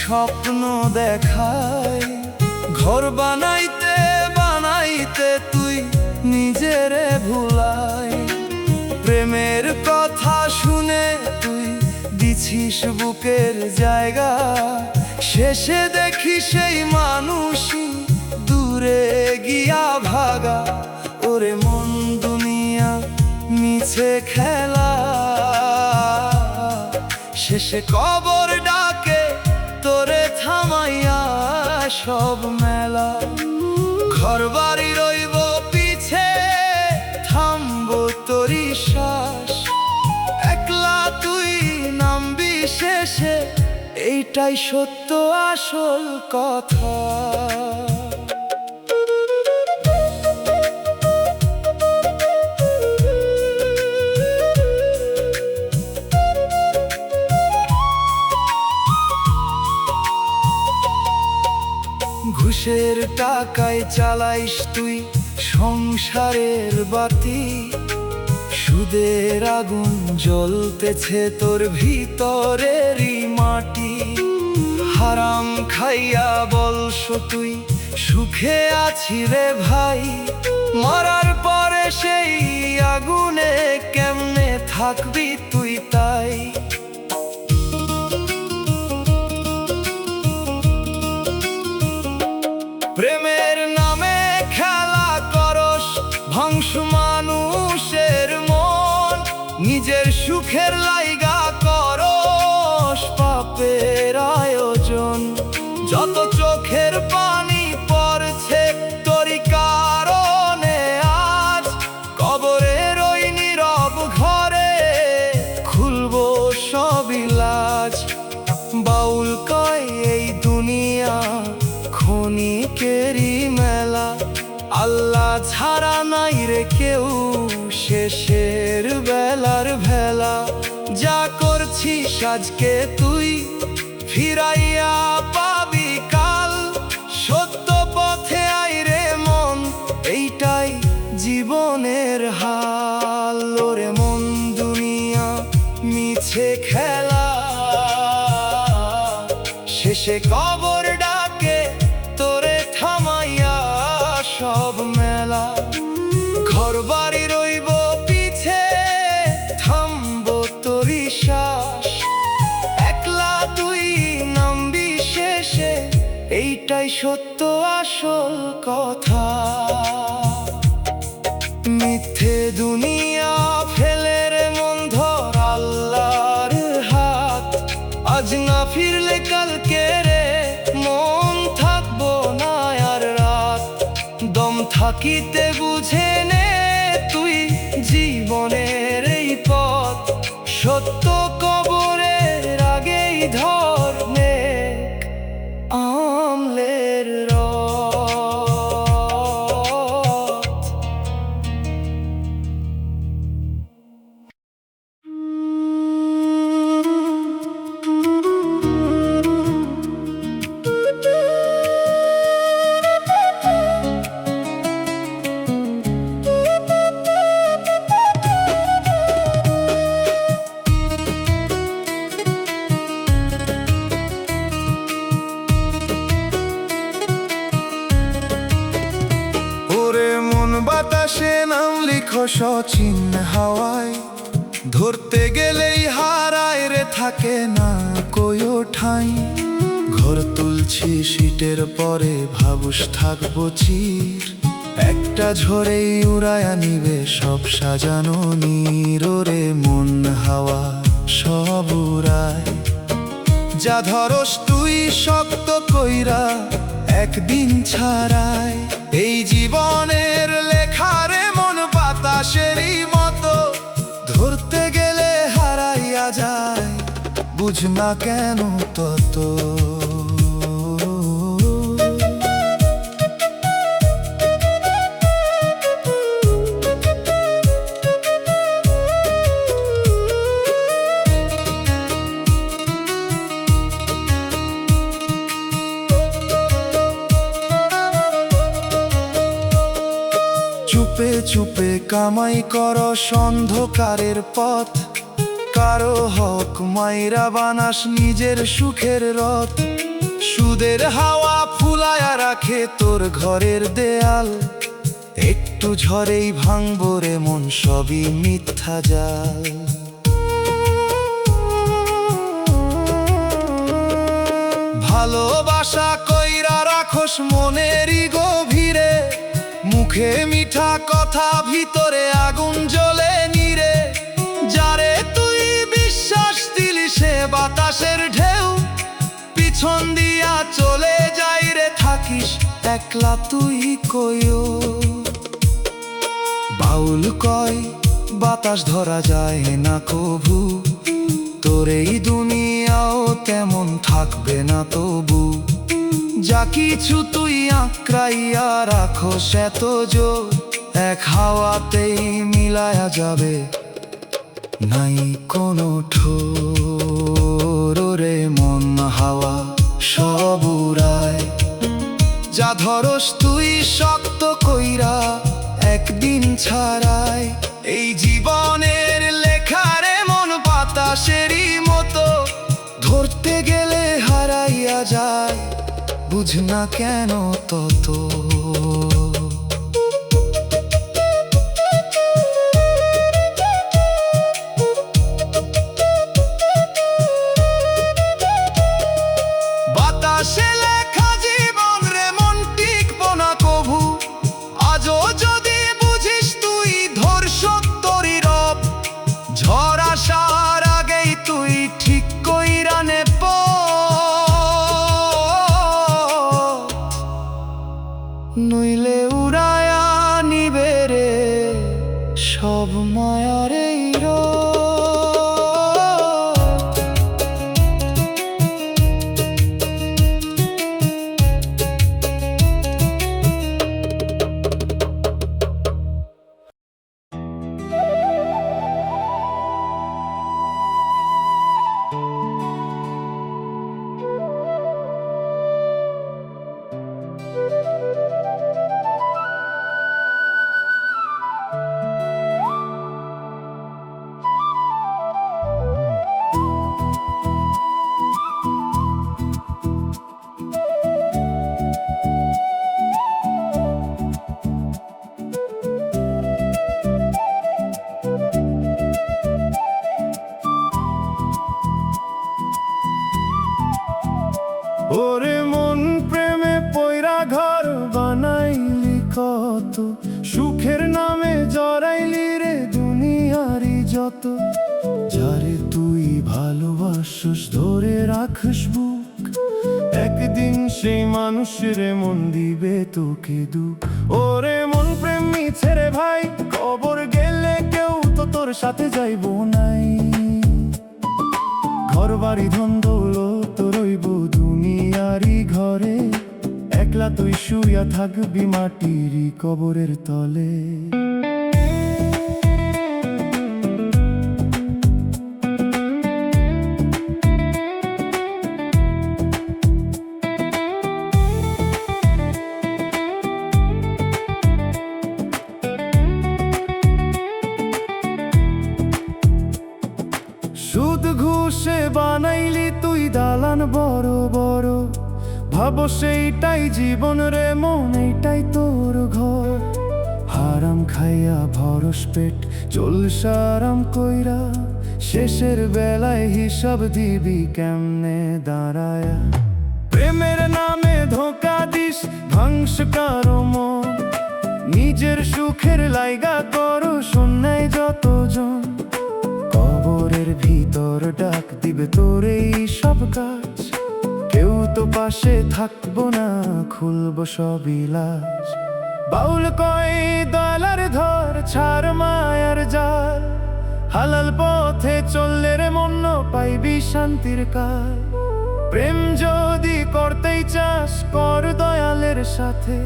স্বপ্ন দেখায়। ঘর বানাইতে বানাইতে তুই নিজেরে ভুলাই। প্রেমের কথা শুনে তুই দিছিস বুকের জায়গা, শেষে দেখি সেই মানুষই দূরে গিয়া ভাগা। ওরে মন দুনিয়া মিছে খেলা, শেষে কবর ডাকে তোরে থামাইয়া সব মেলা। ঘর বাড়ি রইব পিছে, থামবো তোরি শ্বাস, একলা তুই নামবি শেষে, এইটাই সত্য আসল কথা। ঘুষের টাকায় চালাইস তুই সংসারের বাতি, সুদের আগুন জ্বলতেছে তোর ভিতরেরই মাটি। হারাম খাইয়া বলস তুই সুখে আছি রে ভাই, মরার পরে সেই আগুনে কেমনে থাকবি তুই তাই। প্রেমের নামে খেলা করস, ভাঙস মানুষের মন, নিজের সুখের লাইগা করস পাপের আয়োজন। যত চোখের পানি পড়ছে তোরই কারণে আজ, কবরের ওই নীরব ঘরে খুলবো সবই লাজ। বাউল কয় এই দুনিয়া ক্ষণিকেরই মেলা, আল্লাহ ছাড়া নাই রে কেউ শেষের বেলার ভেলা। যা করছিস আজকে তুই ফিরাইয়া পাবি কাল, সত্য পথে আই রে মন, এইটাই জীবনের হাল। ওরে মন দুনিয়া মিছে খেলা, শেষে কবর ডাকে তোরে থামাইয়া সব মেলা। ঘর বাড়ি রইব পিছে, থামবো তোরি শ্বাস, একলা তুই নামবি শেষে, এইটাই সত্য আসল কথা। মিথ্যে দুনিয়া ফেলে রে মন ধর আল্লাহর হাত, আজ না ফিরলে কালকে রে মন থাকবো না আর রাত। দম থাকিতে বুঝে নে তুই জীবনের এই পথ, সত্য কবরের আগেই ধর নেক আমলের রথ। বাতাসে নাম লিখো সচিন হাওয়ায়, ধরতে গেলেই হারায় রে থাকে না কোয়ো ঠাই। ঘর তুলছি শীতের পরে ভাবুস থাকবো চির, একটা ঝড়েই উড়ায়া নিবে সব সাজানো নীরে মন হাওয়া সব উড়ায়। যা ধরস তুই শক্ত কইরা একদিন ছাড়াই, এই জীবনের লেখারে মন বাতাসেরই মতো, ধরতে গেলে হারাইয়া যায় বুঝ না কেন তত। চুপে চুপে কামাই কর অন্ধকারের পথ, কারো হক মাইরা বানাস নিজের সুখের রথ। সুদের হাওয়া ফুলায়া রাখে তোর ঘরের দেয়াল, একটু ঝড়েই ভাঙবো রে মন, সবই মিথ্যা জাল। ভালোবাসা কইরা রাখোস মনেরই গভীরে, মুখে মিঠা কথা ভিতরে আগুন জ্বলে নিরে। যারে তুই বিশ্বাস দিলি সে বাতাসের ঢেউ, পিছন দিয়া চলে যাই রে, থাকিস একলা তুই কইও। বাউল কয় বাতাস ধরা যায় না কভু, তোর এই দুনিয়াও তেমন থাকবে না তবু। যা কিছু তুই আঁকড়াইয়া রাখোস এত জোর, এক হাওয়াতেই মিলায়া যাবে, নাই কোনো ঠোর রে মন। হাওয়া সব উড়ায়, যা ধরস তুই শক্ত কইরা একদিন ছাড়ায়। এই জীবনের লেখারে মন বাতাসেরই মতো, ধরতে গেলে হারাইয়া যায়, বুঝ না কেন তত। বাতাসে লেখা জীবন রে মন, টিকবো না কভু। আজও যদি বুঝিস তুই ধর সত্যরি রব, ঝড় আসার আগেই তুই ঠিক কইরা নে পথ, নইলে উড়ায়া নিবে রে সব মায়ার এই রব। ওরে মন প্রেমে পয়রা ঘর বানাইলি কত, সুখের নামে জড়াইলি রে দুনিয়ারি যত। যারে তুই ভালোবাসস ধরে রাখস বুক, একদিন সেই মানুষের মন দিবে তোকে দুঃখ। ওরে মন প্রেম মিছে রে ভাই, কবর গেলে কেউ তো তোর সাথে যাইবো নাই। ঘর বাড়ি ধন দৌলত রইব দুনিয়ারি ঘরে, একলা তুই শুইয়া থাকবি মাটির কবরের তলে। সুদ ঘুষে বানাইলি তুই দালান বড় বড়, ভাবো সেইটাই জীবন রে মন, এইটাই তোর ঘর। হারাম খাইয়া ভরস পেট চলস আরাম কইরা, শেষের বেলায় হিসাব দিবি কেমনে দাঁড়ায়া। প্রেমের নামে ধোঁকা দিস, ধ্বংস কারো মন, নিজের সুখের লাইগা করো শূন্যায় যতজন। কবরের ভিতর ডাক দিবে তোর এই সব কাজ, কেউ তো পাশে থাকবো না, খুলবো সবই লাজ। বাউল কয় দয়ালার ধর ছাড় মায়ার জাল, হালাল পথে চললে রে মন পাইবি শান্তির কাল। প্রেম যদি করতেই চাস কর দয়ালের সাথে,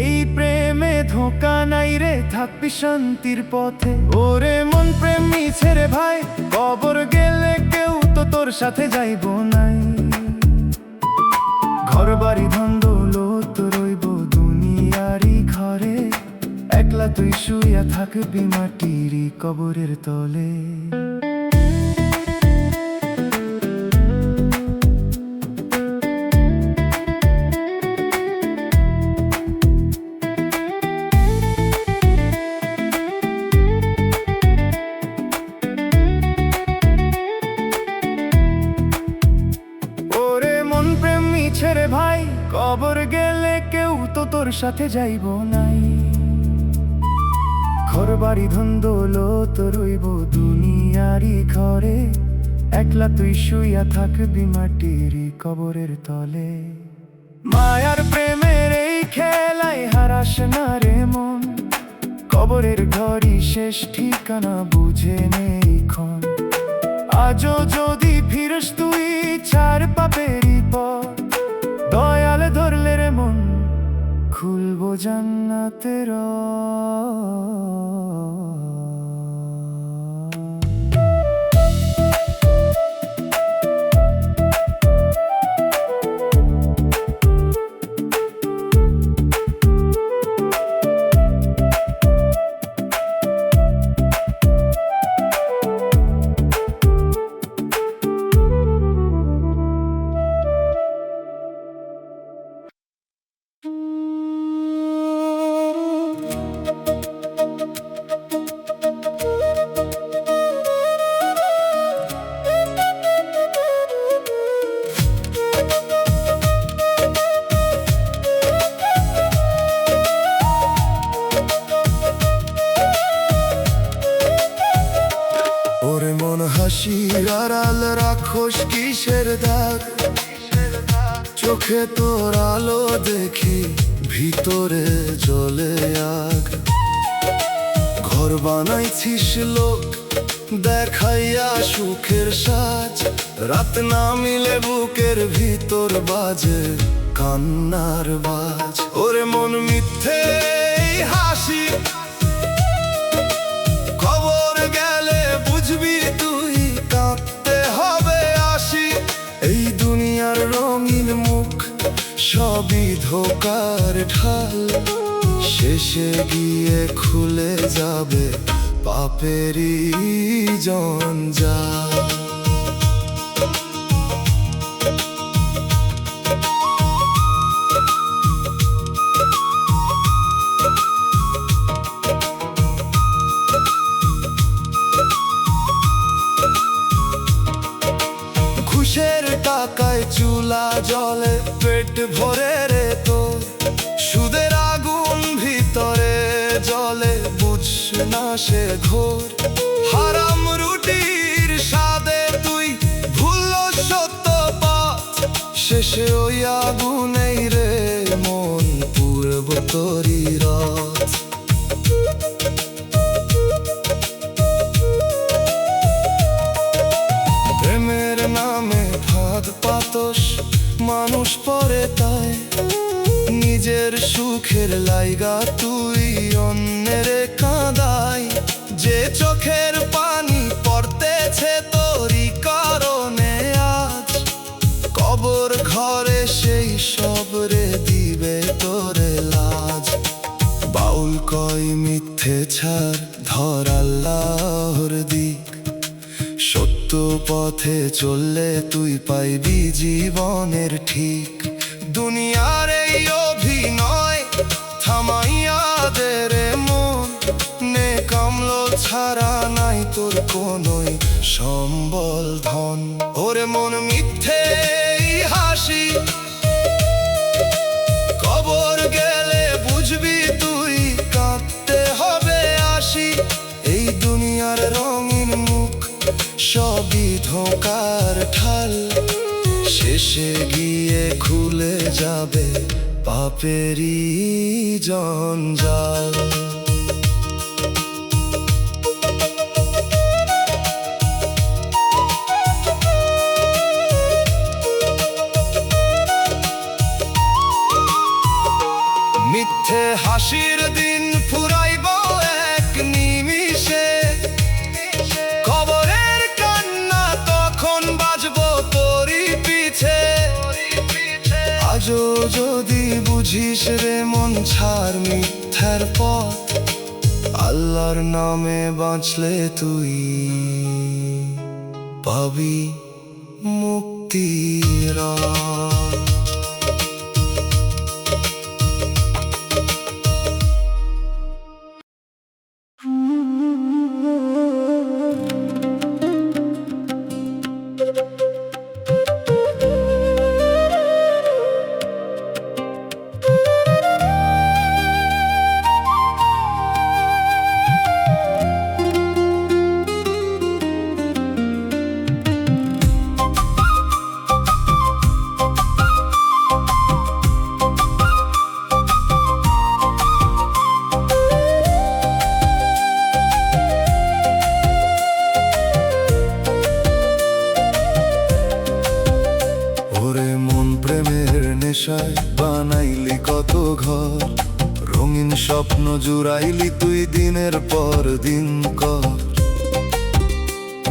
এই প্রেমে ধোঁকা নাই রে, থাকবি শান্তির পথে। ওরে মন প্রেম মিছে রে ভাই, কবর গেলে কেউ তো তোর সাথে যাইবো নাই। ঘর বাড়ি ধন দৌলত রইব দুনিয়ারি ঘরে, একলা তুই শুইয়া থাকবি মাটির কবরের তলে। ছেড়ে ভাই, কবর গেলে কেউ তো তোর সাথে যাইব নাই। ঘর বাড়ি ধন দৌলত রইব দুনিয়ারি ঘরে, একলা তুই শুইয়া থাকবি মাটির কবরের তলে। মায়ার প্রেমের এই খেলায় হারাস না রে মন, কবরের ঘরই শেষ ঠিকানা বুঝে নেই ক্ষণ। আজও যদি ফিরস তুই ছাড় পাপেরই পথ, দয়াল ধরলে রে মন খুলবো জান্নাতের। ওরে মন হাসির আড়াল রাখোস কিসের দাগ, চোখে তোর আলো দেখি ভিতরে জ্বলে আগ। ঘর বানাইছিস লোক দেখাইয়া সুখের সাজ, রাত না মিলে বুকের ভিতর বাজে কান্নার বাজ। ওরে মন মিথ্যে হাসি, খবর গেলে বুঝবি তুই কাঁদতে হবে আসি। এই দুনিয়ার রঙিন মুখ সবই ধোকার ঢাল, শেষে গিয়ে খুলে যাবে পাপেরই জঞ্জাল। ঘুষের টাকায় চুলা জলে পেট ভরে রে তোর, সুদের আগুন ভিতরে জলে বুঝ না সে ঘোর। হারাম রুটির স্বাদে তুই ভুল সত্য পথ, শেষে ওই আগুনেই রে মন পূর্ব তোরি রথ। প্রেমের নামে ফাঁদ পাতস মানুষ পরে তাই, নিজের সুখের লাইগা তুই অন্যের কাঁদাই। যে চোখের পানি পড়তেছে তোরই কারণে আজ, কবর ঘরে সেই সব রে দিবে তোরে লাজ। বাউল কয় মিথ্যে ছাড় ধর আল্লাহর দিক, সত্য পথে চললে তুই পাইবি জীবনের ঠিক। দুনিয়ার এই অভিনয় থামাইয়া দে রে মন, নে কামলো ছাড়া নাই তোর কোনোই সম্বল ধন। ওরে মন মিথ্যে হাসি, কবর গেলে বুঝবি তুই কাঁদতে হবে আসি। এই দুনিয়ার রঙিন মুখ সবই ধোঁকার ঢাল, শেষে গিয়ে খুলে যাবে পাপেরই জঞ্জাল। মিথ্যে হাসির দিন ফুরাইব এক নিমিষে, খবরের কান্না তখন বাজবো তোরই পিছে। আজও যদি বুঝিস রে মন ছাড় মিথ্যার পথ, আল্লাহর নামে বাঁচলে তুই পাবি মুক্তির রথ। আশায় বানাইলি কত ঘর, রঙিন স্বপ্ন জুড়াইলি তুই দিনের পর দিন কর।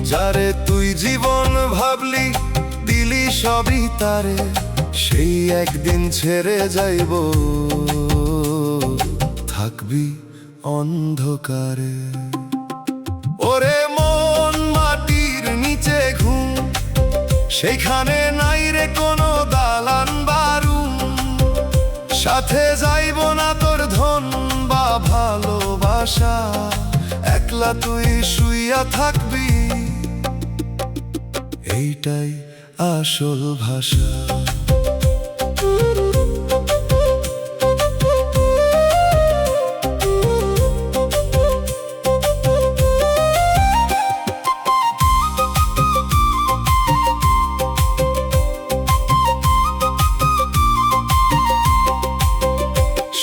যারে তুই জীবন ভাবলি দিলি সবই তারে, সেই একদিন ছেড়ে যাইব, থাকবি অন্ধকারে। ওরে মন মাটির নিচে ঘুম, সেখানে নাই রে কোনো দালান বারুম, সাথে যাইব না তোর ধন বা ভালোবাসা, একলা তুই শুইয়া থাকবি, এইটাই আসল ভাষা।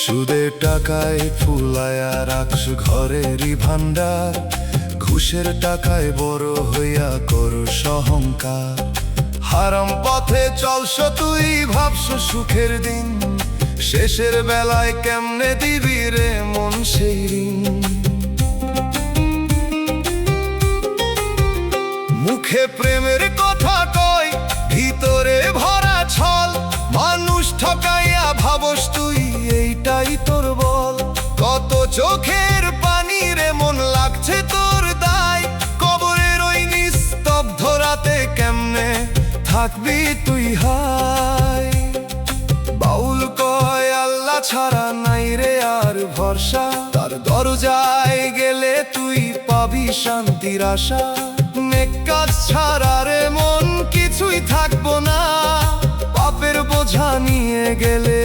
সুদের টাকায় ফুলায়া রাখস ঘরেরই ভান্ডার, ঘুষের টাকায় বড় হইয়া করস অহংকার। হারাম পথে চলস তুই ভাবস সুখের দিন, শেষের বেলায় কেমনে দিবি রে মন সেই ঋণ। মুখে প্রেমের কথা কয়, ভিতরে ভরা ছল, মানুষ ঠকাইয়া ভাবস তুই এইটাই তোর বল। কত চোখের পানি রে মন লাগছে তোর দায়, কবরের ওই নিস্তব্ধ রাতে কেমনে থাকবি তুই হায়। বাউল কয় আল্লাহ ছাড়া নাই রে আর ভরসা, তার দরজায় গেলে তুই পাবি শান্তির আশা। নেক কাজ ছাড়া রে মন কিছুই থাকবো না, পাপের বোঝা নিয়ে গেলে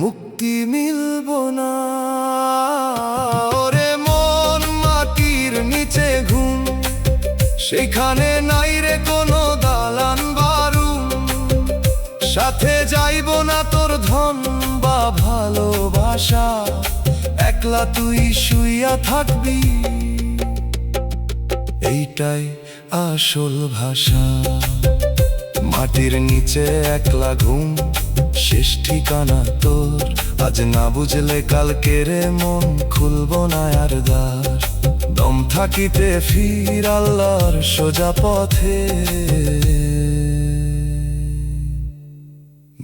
মুক্তি মিলবো না। ওরে মন মাটির নিচে ঘুম, সেখানে নাই রে কোনো দালান বারুম, সাথে যাইব না তোর ধন বা ভালোবাসা, একলা তুই শুইয়া থাকবি, এইটাই আসল ভাষা। মাটির নিচে একলা ঘুম, শেষ ঠিকানা তোর, আজ না বুঝলে কালকে রে মন খুলব না আর দ্বার। দম থাকিতে ফির আল্লাহর সোজা পথে,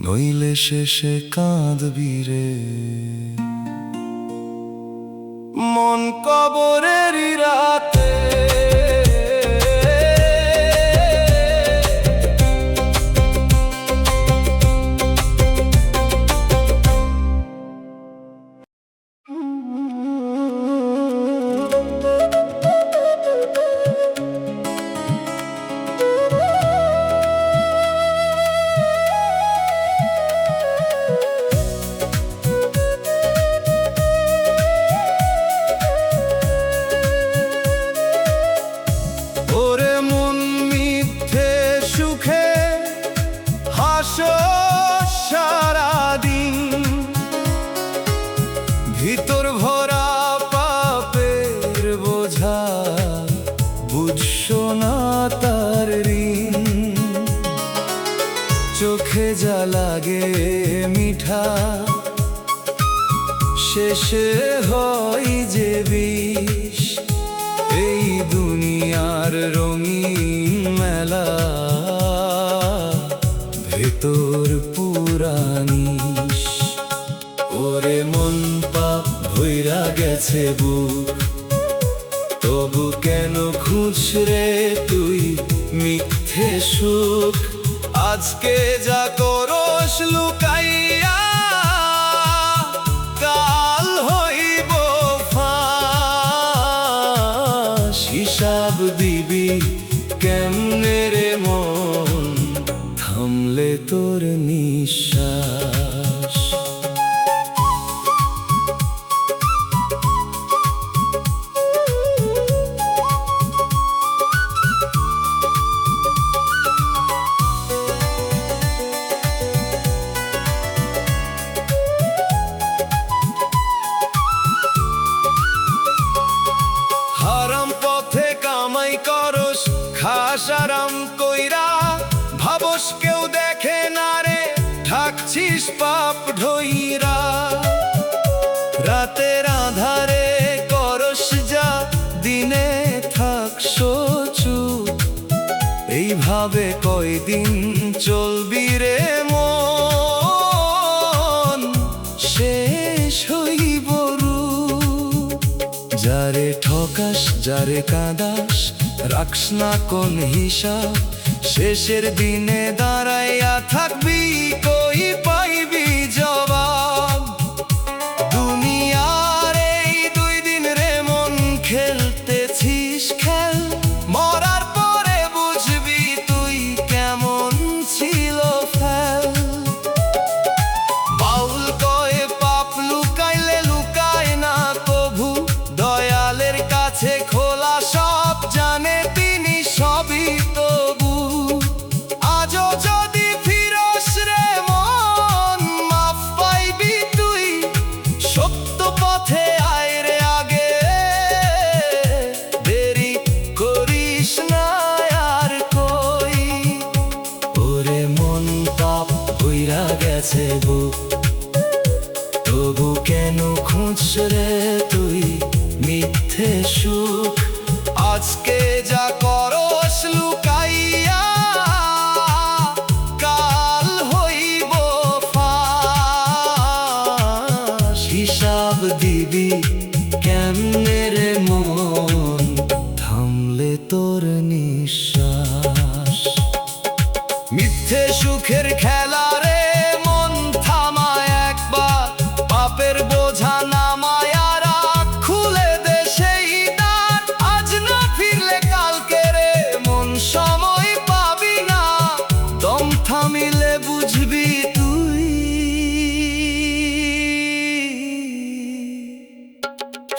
নইলে শেষে কাঁদবি রে মন কবরেরই রাতে। সারাদিন ভিতর ভরা পাপের বোঝা, বুঝছো না তার ঋণ। চোখে যা লাগে মিঠা, শেষে হয় যে বিষ। এই দুনিয়ার রঙিন মেলা, ভেতর পুরানিস। ওরে মন পাপ ভইরা গেছে বুক, তবু কেন খুঁজরে তুই মিথ্যে সুখ। আজকে যা করস লুকাইয়া, কাল হইব ফাঁস। হিসাব দিবি কেমনে রে মন, থামলে তোর নিঃশ্বাস। হারাম পথে কামাই করস, খাস আরাম কইরা, ভাবো দোষ কেউ দেখে না রে, ঢাকছিস পাপ ঢইরা। রাতের আধারে করস যা, দিনে থাকছো চুপ। এইভাবে কয়দিন চলবি রে মন, শেষ হইব রূপ। যারে ঠকাস যারে কাঁদাস, রাখস না কোন হিসাব। শেষের দিনে দাঁড়াইয়া থাকবি, কই পাইবি জবাব। দুনিয়ার এই 2 দিন রে মন, খেলতেছিস খেল। মরার পরে বুঝবি তুই কেমন ছিল ফেল। বাউল কয়ে পাপ লুকাইলে লুকায় না কভু, দয়ালের কাছে খোলা সব জানে তিনি সবই তবু। আজও যদি ফিরস রে মন, মাফ পাইবি তুই। সত্য পথে আয় রে আগে, দেরি করিস না আর কই। ওরে মন পাপ হইরা গেছে বুক, তবু কেন খুঁজছ রে তুই মিথ্যে সুখ। আজকে যা করস লুকাইয়া, কাল হইব ফাঁস। হিসাব দিবি কেমনে রে মন, থামলে তোর নিঃশ্বাস। মিথ্যে সুখের খেলা রে মন, থামায় একবার। পাপের বোঝা নামায় আর খুলে দে সেই দ্বার। আজ না ফিরলে কালকে রে মন, সময় পাবি না। দম থামিলে বুঝবি তুই,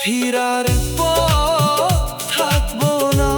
ফিরার পথ থাকবো না।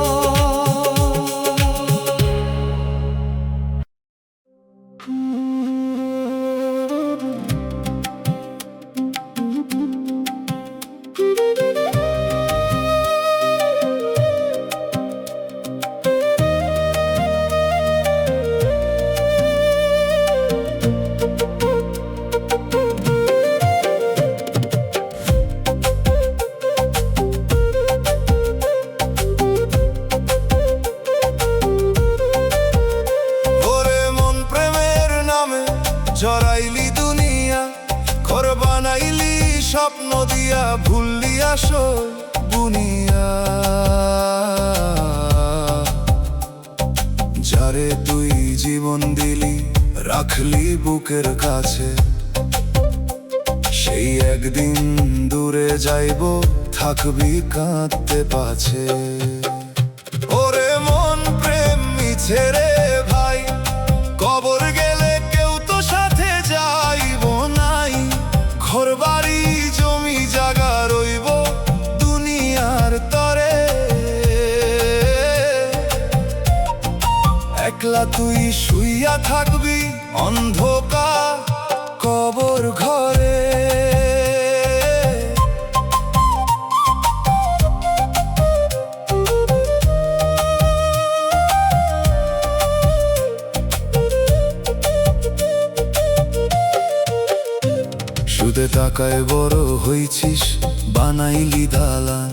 জড়াইলি দুনিয়া, ঘর বানাইলি স্বপ্ন দিয়া, ভুললি আসল বুনিয়া। যারে তুই জীবন দিলি, রাখলি বুকের কাছে, সেই একদিন দূরে যাইব, থাকবি কাঁদতে পাছে। ওরে মন প্রেম মিছে রে ভাই, কবর গেলে কেউ তো সাথে যাইব নাই। ঘর বাড়ি জমি জাগা রইব দুনিয়ার তরে, একলা তুই শুইয়া থাকবি অন্ধকার কবর ঘরে। সুদে টাকায় বড় হইছিস, বানাইলি দালান।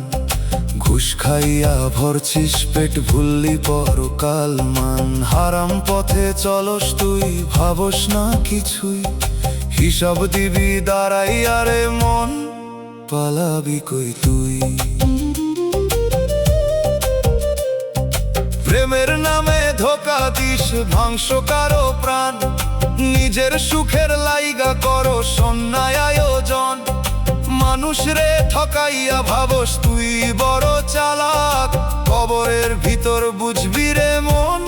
ঘুষ খাইয়া ভরছিস পেট, ভুললি পরকাল মান। হারাম পথে চলস তুই, ভাবস না কিছুই। হিসাব দিবি দাঁড়াইয়া রে মন, পালাবি কই তুই। প্রেমের নামে ধোকা দিস, ধ্বংস কারো প্রাণ। নিজের সুখের লাইগা করো সন্ন্যায় আয়োজন। মানুষ রে ঠকাইয়া ভাবস তুই বড় চালাক, কবরের ভিতর বুঝবি রে মন,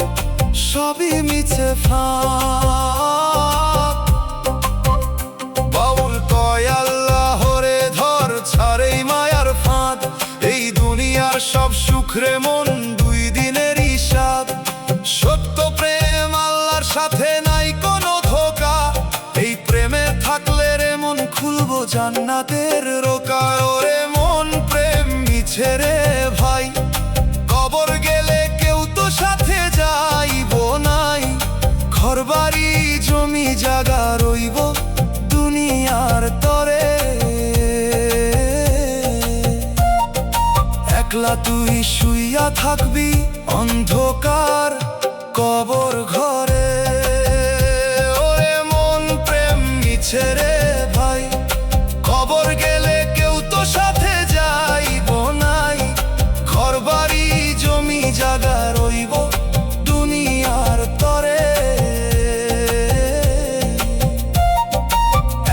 সবই মিছে ফাঁক। বাউল কয় আল্লাহ রে ধর, ছাড়েই মায়ার ফাঁদ। এই দুনিয়ার সব সুখ রে মন, 2 দিনের হিসাব। সত্য প্রেম আল্লাহর সাথে নাই কোনো ধোকা, এই প্রেমে থাকলে রে মন খুলবো জান্নাতের রোকা। ওরে মন প্রেম মিছে রে ভাই, কবর গেলে কেউ তো সাথে যাইব নাই। ঘর একলা তুই শুইয়া থাকবি অন্ধকার কবর ঘরে। ওরে মন প্রেম মিছে রে ভাই, কবর গেলে কেউ তো সাথে যাইব নাই। ঘর বাড়ি জমি জাগা রইব দুনিয়ার তরে।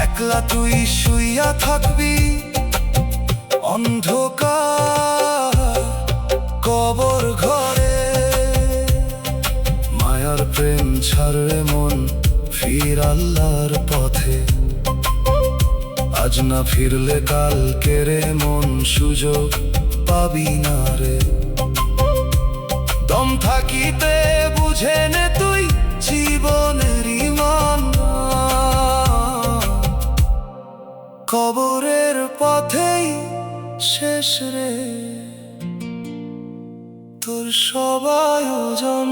একলা তুই শুইয়া থাকবি অন্ধকার কবর ঘরে। মায়ার প্রেম ছাড়ে মন, ফির আল্লাহর পথে। আজ না ফিরলে কালকে রে মন, সুযোগ পাবি না রে। দম থাকিতে বুঝে নে তুই জীবনের মান, কবরের পথেই শেষ রে তোর সব আয়োজন।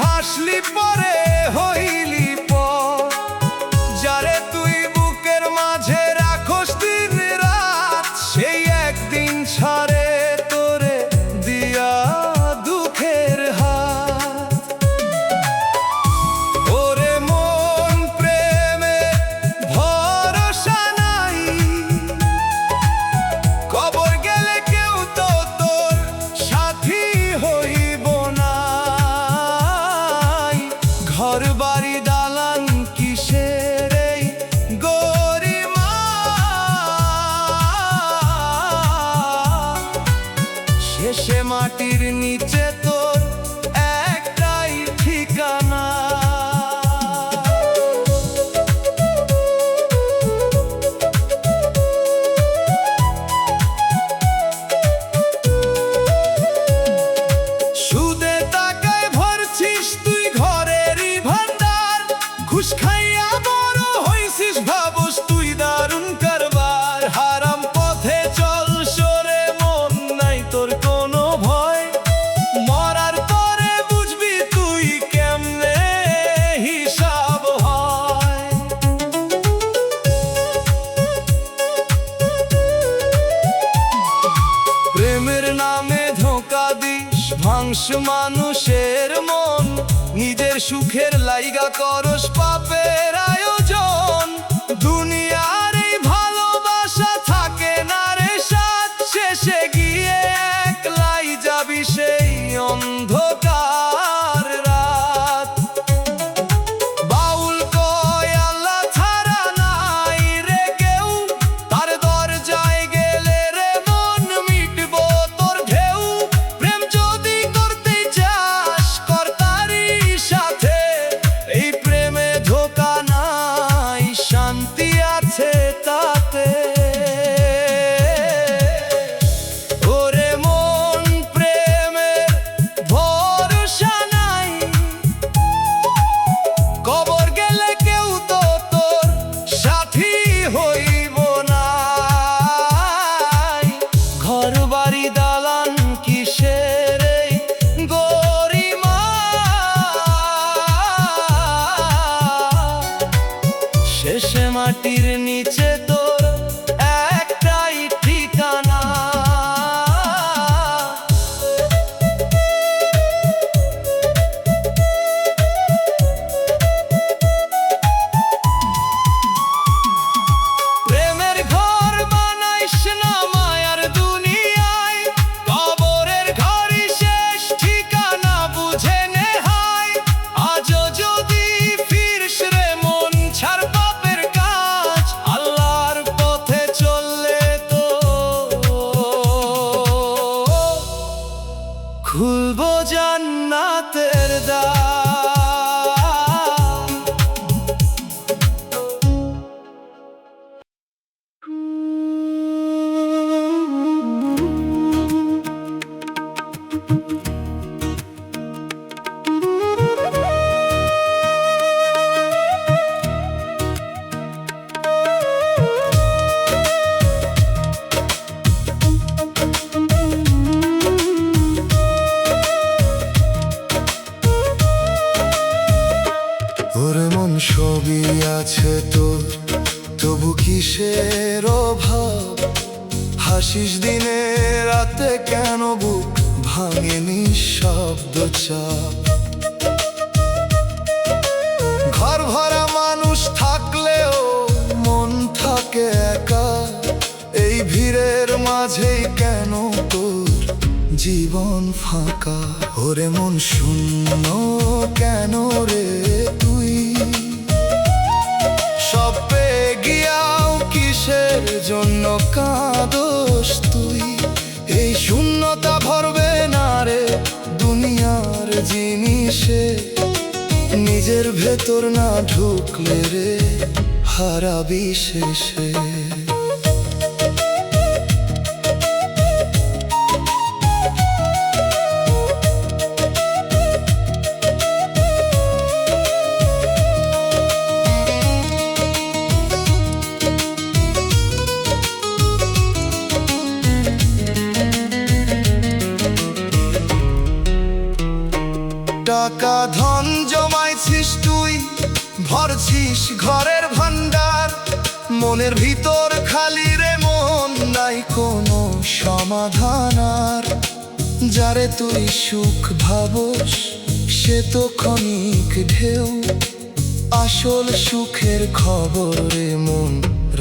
হাসলি পরে হইলি পর, যারে তুই বুকের মাঝে রাখস দিন রাত, সেই একদিন ছাড়ে তোরে দিয়া দুঃখের হাত। ওরে মন প্রেমে ভরসা নাই, কবর গেলে কেউ তো তোর সাথী হইব না। ঘর বাড়ি দালান কিসের এই গরিমা, শেষে মাটির নিচে তোর একটাই ঠিকানা। সুদে টাকায় ভরছিস তুই ঘরেরই ভান্ডার, ঘুষ খাইয়া বড় হইছিস ভাবস তুই দারুণ কারবার। হারাম পথে চল সরে মন, নাই তোর কোনো ভয়, মরার পরে বুঝবি তুই কেমনে হিসাব হয়। প্রেমের নামে ধোঁকা দিস, ভাঙস মানুষের মন, নিজের সুখের লাইগা করস পাপের আয়োজন। দুনিয়ার এই ভালোবাসা থাকে না রে সাথ, শেষে গিয়ে একলাই যাবি সেই অন্ধকার রাত। বাউল কয় আল্লাহ ছাড়া নাই রে কেউ, তার দরজায় গেলে রে মন মিটব তোর ঢেউ। প্রেম যদি করতে চাস কর তারই সাথে, এই প্রেমে ধোঁকা নাই, শান্তি আছে তাতে। ওরে মন প্রেমের ভরসা নাই, কবর গেলে কেউ তো তোর সাথী হইব না। ঘর বাড়ি দালান কিসের এই গরিমা, শেষে মাটির নিচে তোর একটাই ঠিকানা। প্রেমের ঘর বানাইস না মায়ার দুনিয়ায়, কবরের ঘরই শেষ ঠিকানা বুঝে নে হায়। আজও যদি ফিরিস রে মন ছাড় পাপের কাজ, ওর মন সবই আছে তোর, তবু কিসের অভাব? হাসিস দিনে রাতে কেন বুক ভাঙে নিঃশব্দ চাপ? ঘর ভরা মানুষ থাকলেও মন থাকে একা, এই ভিড়ের মাঝেই কেন তোর জীবন ফাঁকা? ওরে মন শূন্য কেন রে তুই? সব পেয়ে গিয়াও কিসের জন্য কাঁদোস তুই? এই শূন্যতা ভরবে না রে দুনিয়ার জিনিসে, নিজের ভেতর না ঢুকলে রে হারাবি শেষে। টাকা ধন জমাইছিস তুই, ভরছিস ঘরের ভান্ডার, মনের ভিতর খালি রে মন, নাই কোনো সমাধান আর। যারে তুই সুখ ভাবস সে তো ক্ষণিক ঢেউ, আসল সুখের খবরে মন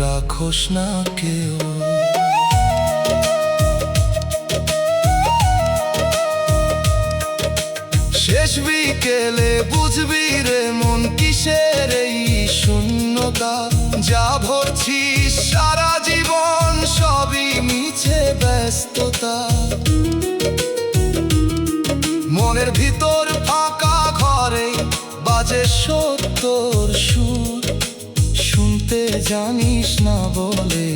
রাখোস না কেউ। শেষ বিকেলে বুঝবি রে মন কিসের এই শূন্যতা, যা ভরছিস সারা জীবন সবই মিছে ব্যস্ততা। মনের ভিতর ফাঁকা ঘরে বাজে সত্তর সুর, শুনতে জানিস না বলে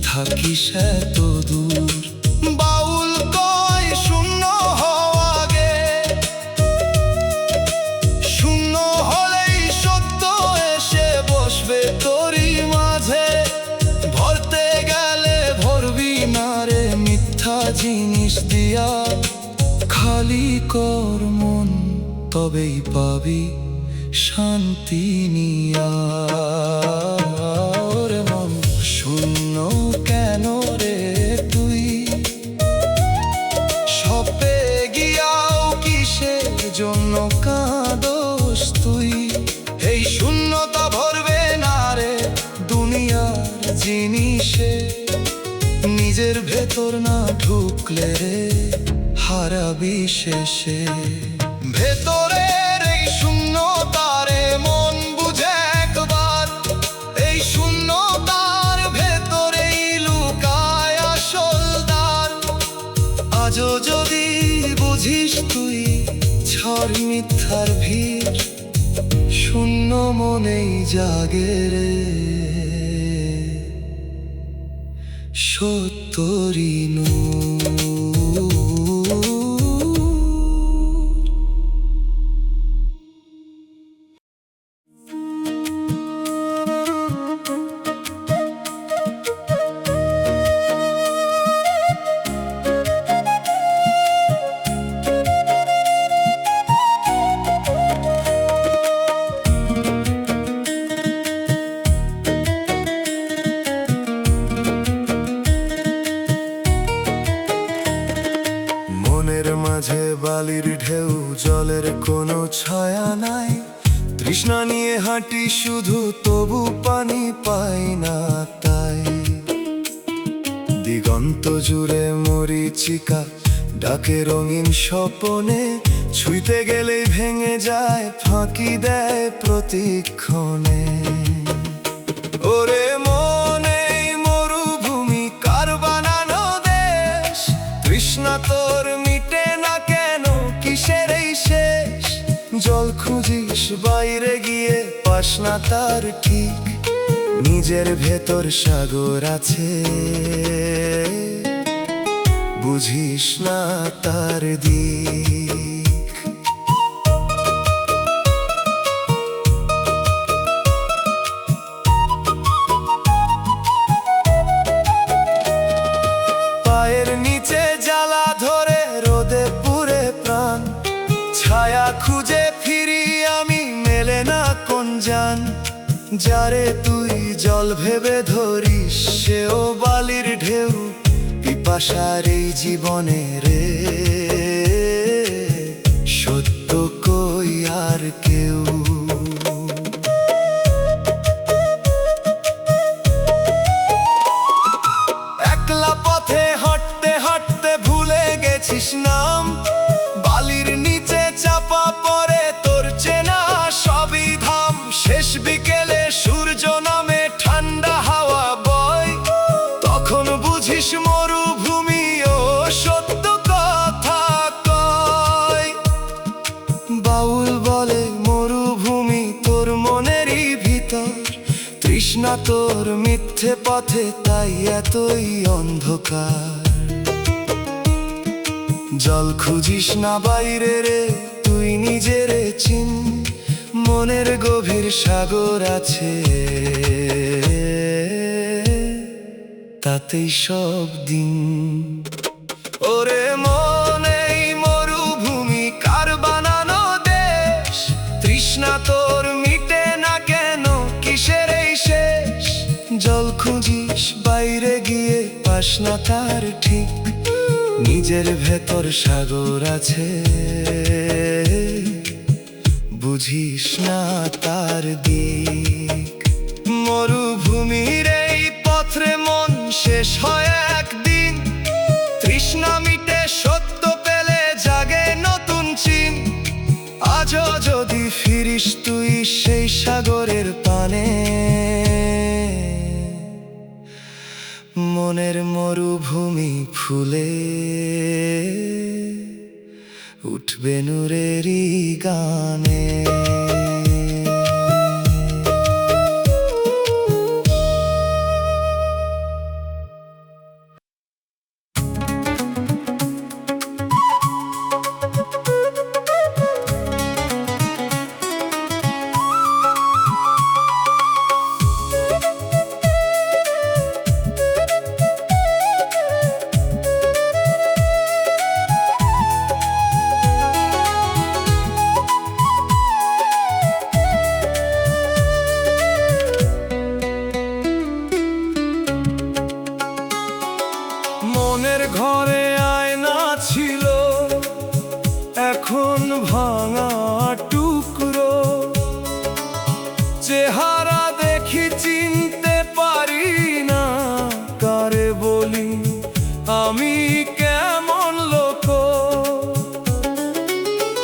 থাকিস এত দূর। বাউল কয় শূন্য হওয়া গে, শূন্য হলেই সত্য এসে বসবে তোরই মাঝে। ভরতে গেলে ভরবি না রে মিথ্যা জিনিস দিয়া, খালি কর মন তবেই পাবি শান্তি নিয়া। ওরে মন শূন্য কেন রে তুই? সব পেয়ে গিয়াও কিসের জন্য কাঁদোস তুই? এই শূন্যতা ভরবে না রে দুনিয়ার জিনিসে, নিজের ভেতর না ঢুকলে রে হারাবি শেষে। ভেতরের এই শূন্যতারে মন বুঝে একবার, এই শূন্যতার ভেতরেই লুকায় আসল দ্বার। আজও যদি বুঝিস তুই ঝড় মিথ্যার ভিড়, শূন্য মনেই জাগে রে সত্যরি নূর। মাঝে বালির ঢেউ, জলের কোনো ছায়া নাই, তৃষ্ণা নিয়ে হাঁটি শুধু তবু পানি পাই না তাই। দিগন্ত জুড়ে মরীচিকা ডাকে রঙিন স্বপনে, ছুঁইতে গেলেই ভেঙে যায় ফাঁকি দেয় প্রতিক্ষণে। ওরে মনে মরুভূমি কার বানানো দেশ, তৃষ্ণা তোর মিটে না কেন কিসের এই শেষ? জল খুঁজিস বাইরে গিয়ে পাস না তার ঠিক, নিজের ভেতর সাগর আছে বুঝিস না তার দিক। পায়ের নিচে জ্বালা ধরে রোদে পুড়ে প্রাণ, ছায়া খুঁজে ফিরি আমি মেলে না জান, যারে তুই জল ভেবে ধরিস, সেও বালির ঢেউ পিপাসার এই জীবনে রে। সত্য কই আর কেউ। একলা পথে হাঁটতে হাঁটতে ভুলে গেছিস নাম, বালির নিচে চাপা পড়ে তোর চেনা সবই ধাম। শেষ বিকেলে সূর্য নামে ঠান্ডা হাওয়া বয়, তখন বুঝিস মরুভূমি ও সত্য কথা কয়। বাউল বলে মরুভূমি তোর মনেরই ভিতর, তৃষ্ণা তোর মিথ্যে পথে তাই এতই অন্ধকার। জল খুঁজিস না বাইরে রে, তুই নিজেরে চিন, মনের গভীর সাগর আছে, তাতেই সব দিন। ওরে মন, এই মরুভূমি কার বানানো দেশ, তৃষ্ণা তোর মিটে না কেন, কিসের এই শেষ? জল খুঁজিস বাইরে গিয়ে পাস না তার ঠিক, নিজের ভেতর সাগর আছে, বুঝিস না তার দিক। মরুভূমির এই পথরে মন শেষ হয় একদিন, তৃষ্ণা মিটে সত্য পেলে জাগে নতুন চিন। আজও যদি ফিরিস তুই সেই সাগরের পানে, মনের মরুভূমি ফুলে উঠবে নূরেরই গানে। মনের ঘরে আয়না ছিল, এখন ভাঙা টুকরো, চেহারা দেখি চিনতে পারি না, কারে বলি আমি কেমন লোক।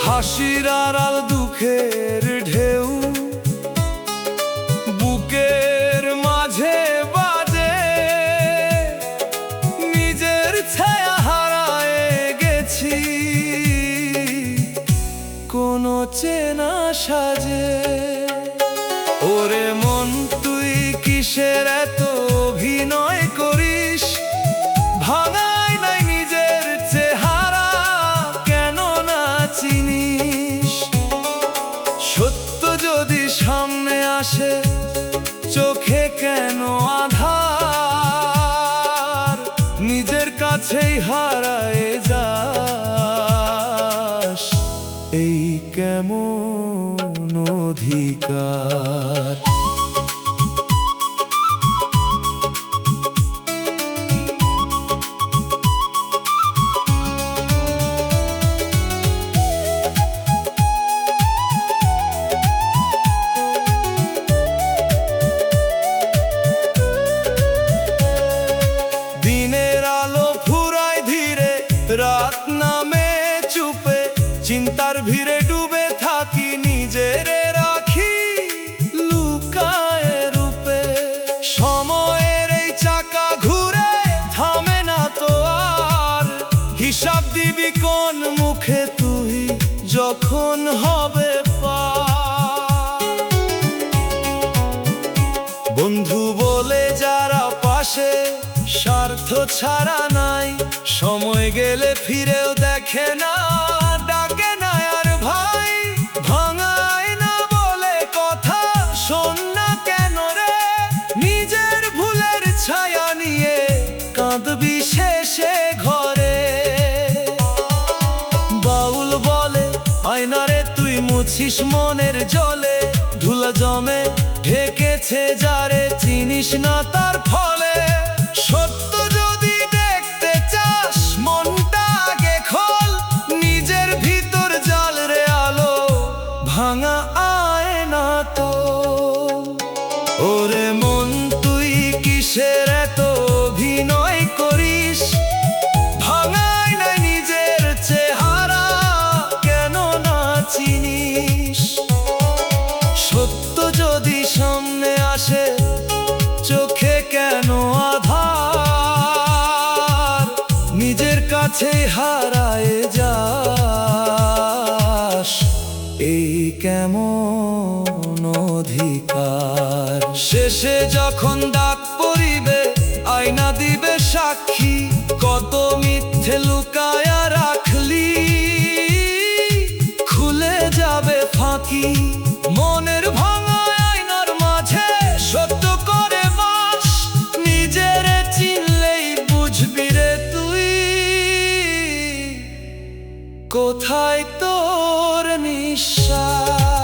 হাসির আড়াল দুঃখের ঢেউ বুকের মাঝে বাজে, নিজের ছায়া হারায়ে গেছি কোনো চেনা সাজে। ওরে মন, তুই কিসের এত অভিনয় করিস, ভাঙাই নাই নিজের চেহারা, কেন না চিনিস? সত্য যদি সামনে আসে, চোখে কেন আধার, নিজের কাছেই হারায়ে যাস, এই কেমন অধিকার? রাত নামে চুপে, চিন্তার ভিড়ে ডুবে থাকি, নিজেরে রাখি লুকায়ে রূপে। সময়ের এই চাকা ঘুরে থামে না তো আর, হিসাব দিবি কোন মুখে তুই যখন হবে পার। বন্ধু বলে যারা পাশে, স্বার্থ ছাড়া নাই, সময় গেলে ফিরেও দেখে না, ডাকে না আর ভাই। ভাঙায় না বলে কথা, শোন না কেন রে, নিজের ভুলের ছায়া নিয়ে কাঁদবি শেষে ঘরে। বাউল বলে আয়না রে তুই মুছিস মনের জলে, ধুলা জমে ঢেকেছে যারে চিনিস না তার ফলে। সত্য যদি দেখতে চাস মনটা আগে খোল, নিজের ভিতর জ্বাল রে আলো, ভাঙা আয়না তো। ওরে মন তুই কিসের এত অভিনয় করিস, ভাঙায় নাই নিজের চেহারা কেন না চিনিস। সত্য যদি সামনে আসে চোখে কেন আধার, নিজের কাছে হারায় যাস এই কেমন অধিকার। শেষে যখন ডাক পড়িবে আয়না দিবে সাক্ষী, কত মিথ্যে লুকায়া রাখলি খুলে যাবে ফাঁকি। মনের ভাঙা আয়নার মাঝে সত্য করে বাস, নিজের চিনলেই বুঝবি রে তুই কোথায় তোর নিঃশ্বাস।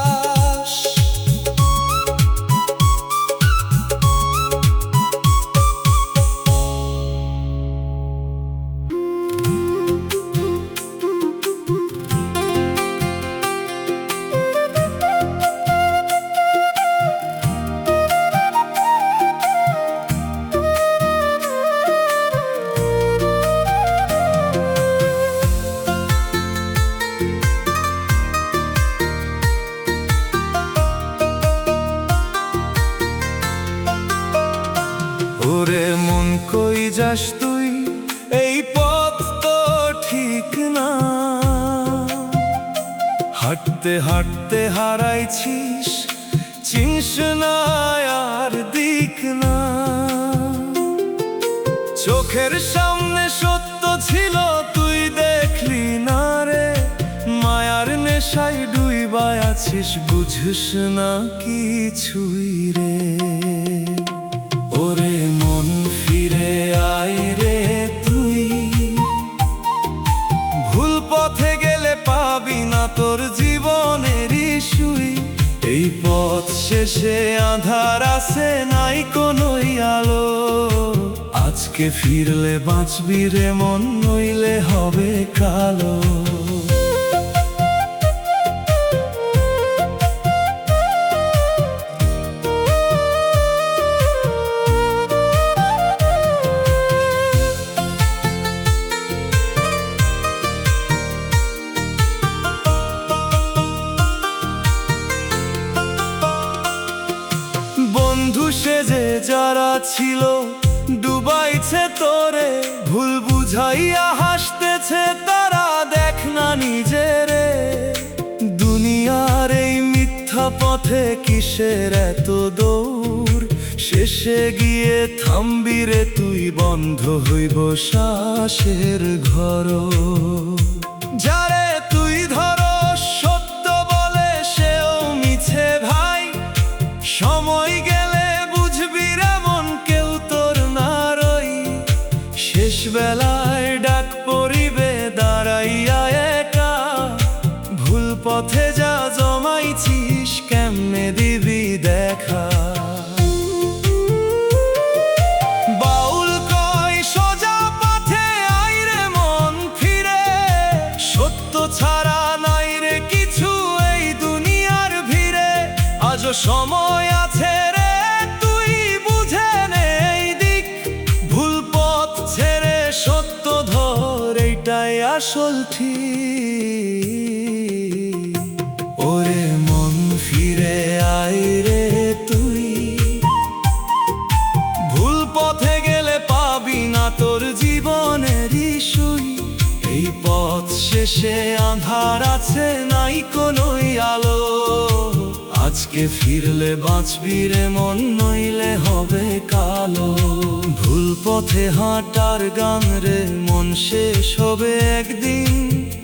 ওরে মন কই যাস তুই, এই পথ তো ঠিক না। হাঁটতে হাঁটতে হারাইছিস, চিনস না আর দিক না। চোখের সামনে সত্য ছিল তুই দেখলি না রে, মায়ার নেশায় ডুইবাই আছিস বুঝিস না কিছুই রে। ওরে মন ফিরে আয় রে তুই, ভুল পথে গেলে পাবি না তোর জীবনেরই সুই। এই পথ শেষে আঁধার আছে নাই কোনোই আলো, আজকে ফিরলে বাঁচবি রে মন, নইলে হবে কালো। বন্ধু সেজে যারা ছিল ডুবাইছে তোরে, ভুল বুঝাইয়া হাসতেছে তারা দেখ না নিজেরে। দুনিয়ার এই মিথ্যা পথে কিসের এত দৌড়, শেষে গিয়ে থামবি রে তুই, বন্ধ হইব শ্বাসের ঘর। যারে তুই ধরো সত্য বলে সেও মিছে ভাই, সময় গেলে বুঝবি রে মন কেউ তোর না রই। শেষ বেলায় ডাক পড়িবে দাঁড়াইয়া একা, ভুল পথে যা জমাইছিস কেমনে দিবি দেখা। বাউল কয় সোজা পথে আয় রে মন ফিরে, সত্য ছাড়া নাই রে কিছু এই দুনিয়ার ভিড়ে। আজও সময় আছে রে তুই বুঝে নে এই দিক, ভুল পথ ছেড়ে সত্য ধর এইটাই আসল ঠিক। ওরে মন ফিরে আয় রে তুই, ভুল পথে গেলে পাবি না তোর জীবনেরই সুই। এই পথ শেষে আঁধার আছে নাই কোনোই আলো, আজকে ফিরলে বাঁচবি রে মন, নইলে হবে কালো। ভুল পথে হাঁটার গান রে মন, শেষ হবে একদিন।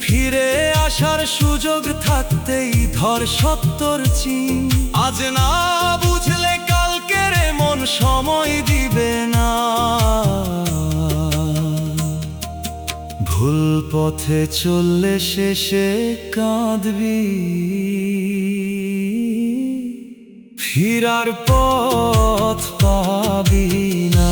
ফিরে আসার সুযোগ থাকতেই ধর সত্যর চিন। আজ না বুঝলে কালকে রে মন সময় দিবে না, ভুল পথে চললে শেষে কাঁদবি। ফিরার পথ পাবি না।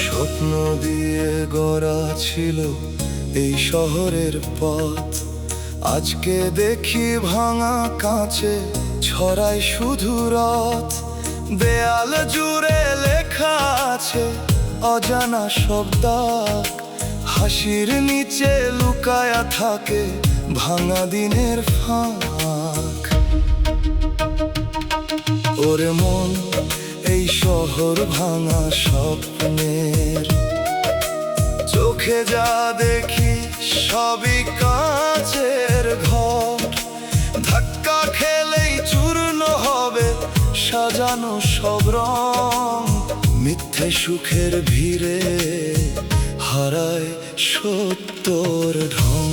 স্বপ্ন দিয়ে গড়া ছিল এই শহরের পথ, আজকে দেখি ভাঙা কাঁচে ছড়ায় শুধু রাত। দেয়াল জুড়ে লেখা আছে অজানা শব্দ, হাসির নিচে লুকায়া থাকে ভাঙা দিনের ফাঁক। ওরে মন, এই শহর ভাঙা স্বপ্নের, চোখে যা দেখি সবই কাঁচের ঘর। ধাক্কা খেলেই চূর্ণ হবে সাজানো সব রং, মিথ্যে সুখের ভিড়ে হারায় সত্যর ঢং।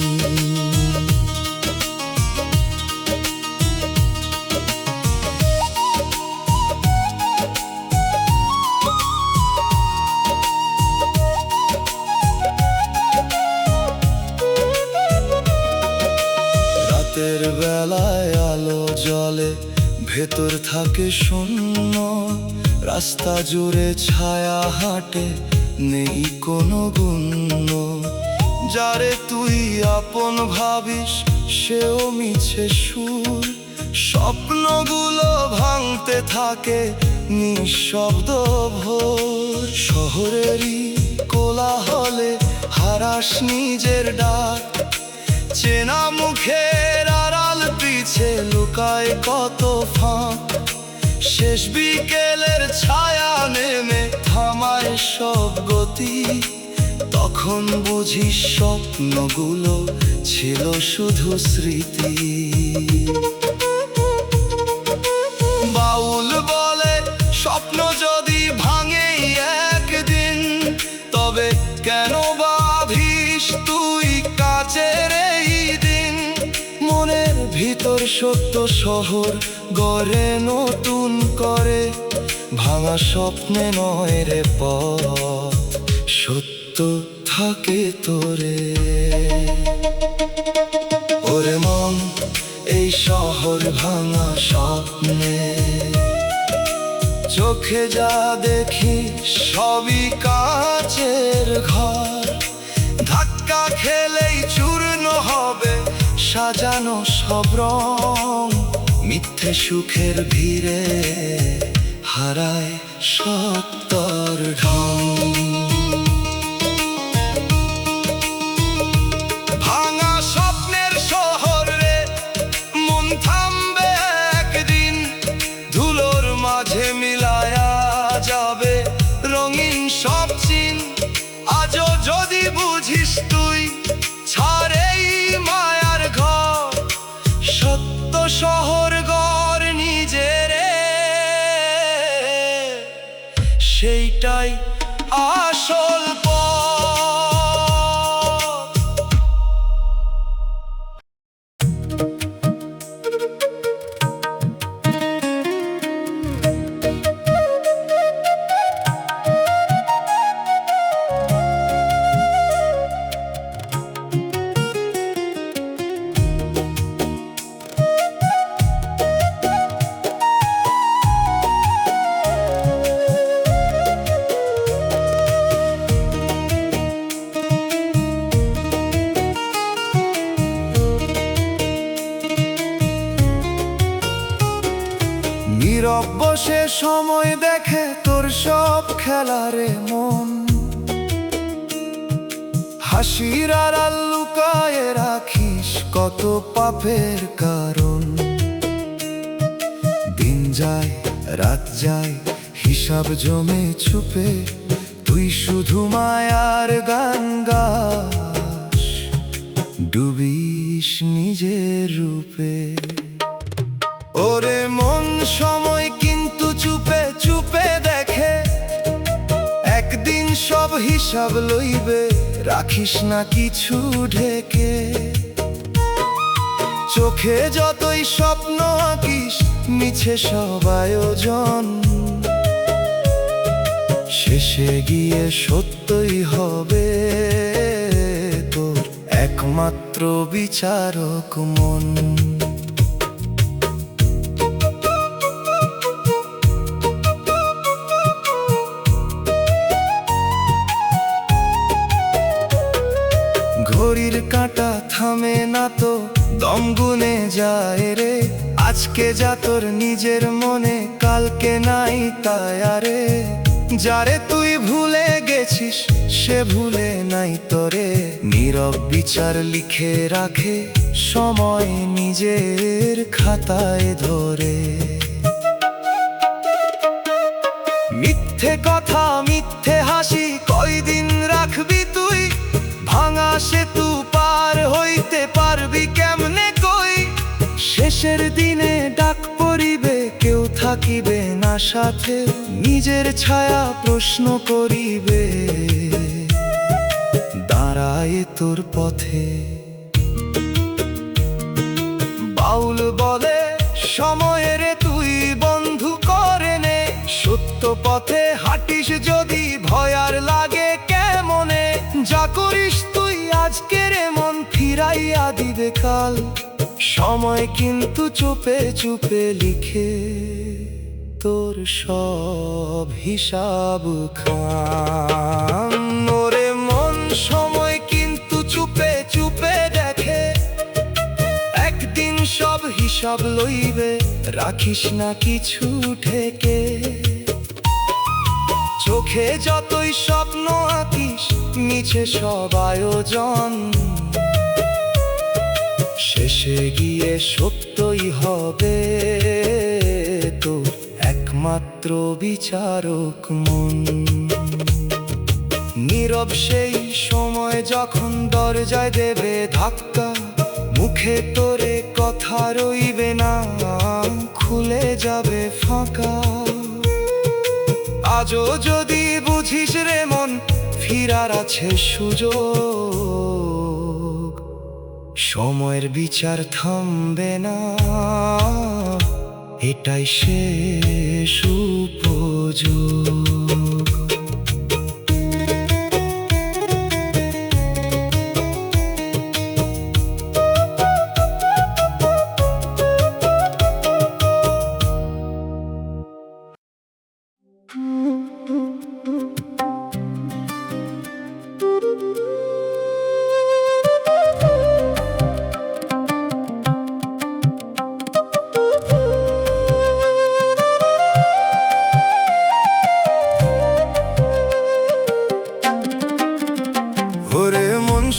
রাতের বেলায় আলো জ্বলে, ভেতর থাকে শূন্য, রাস্তা জুড়ে ছায়া হাঁটে, নেই কোনো গুণ্য। যারে তুই আপন ভাবিস সেও মিছে সুর, স্বপ্নগুলো ভাঙতে থাকে নিঃশব্দ ভোর। শহরেরই কোলাহলে হারাস নিজের ডাক, চেনা মুখের আড়াল পিছে লুকায় কত ফাঁক। শেষ বিকেলের ছায়া নেমে থামায় সব গতি, তখন বুঝি স্বপ্নগুলো ছিল শুধু স্মৃতি। বাউল বলে স্বপ্ন যদি ভাঙে একদিন, তবে কেন ভাবিস তুই কাছের এই দিন। মনের ভিতর সত্য শহর গড়ে নতুন করে, ভাঙা স্বপ্নে নয় রে পথ, সত্য থাকে তোরে। ওরে মন, এই শহর ভাঙা স্বপ্নে, চোখে যা দেখি সবই কাঁচের ঘর। ধাক্কা খেলেই চূর্ণ হবে সাজানো সব রং, মিথ্যে সুখের ভিড়ে হারায় সত্যর ঢং। ভাঙা স্বপ্নের শহরে মন থামবে একদিন, ধুলোর মাঝে মিলায়া যাবে রঙিন সব চিন। আজও যদি বুঝিস তুই ছাড় এই মায়ার ঘর, সত্য শহর গড় নিজের, সেইটাই আসল পথ। নীরব বসে সময় দেখে তোর সব খেলারে মন, হাসির আড়াল লুকায়ে রাখিস কত পাপের কারণ। দিন যায় রাত যায় হিসাব জমে ছুপে, তুই শুধু মায়ার গান গাস। দেখিস নিজের রূপে। ওরে মন, সময় কিন্তু চুপে চুপে দেখে, একদিন সব হিসাব লইবে, রাখিস না কিছু ঢেকে। চোখে যতই স্বপ্ন আঁকিস, মিছে সব আয়োজন, শেষে গিয়ে সত্যই হবে তোর একমাত্র বিচারক মন। ঘড়ির কাঁটা থামে না তো, দম গুনে যায় রে, আজকে যা তোর নিজের মনে, কালকে নাই তাই আরে। যারে তুই ভুলে গেছিস, সে ভুলে নাই তোরে, নীরব বিচার লিখে রাখে সময় নিজের খাতায় ধরে। মিথ্যে কথা, মিথ্যে হাসি, কয়দিন রাখবি তুই, ভাঙা সেতু পার হইতে পারবি কেমনে কই। শেষের দিনে ডাক পড়িবে, কেউ থাকিবে না সাথে, নিজের ছায়া প্রশ্ন করিবে, দাঁড়ায় তোর পথে। বাউল বলে সময়ের তুই বন্ধু করে নে, সত্য পথে হাঁটিস যদি ভয়ার লাগে কেমনে। যা করিস তুই আজকের মন ফিরাইয়া দিবে কাল, সময় কিন্তু চুপে চুপে লিখে তোর সব হিসাব খান। ওরে মন, সময় কিন্তু চুপে চুপে দেখে, একদিন সব হিসাব লইবে, রাখিস না কিছু ঢেকে। চোখে যতই স্বপ্ন আঁকিস, মিছে সব আয়োজন, শেষে গিয়ে সত্যই হবে তোর একমাত্র বিচারক মন। নীরব সেই সময় যখন দরজায় দেবে ধাক্কা, মুখে তোরে কথা রইবে না, খুলে যাবে ফাঁকা। আজও যদি বুঝিস রে মন, ফিরার আছে সুযোগ, সময়ের বিচার থামবে না, এটাই শেষ উপযোগ।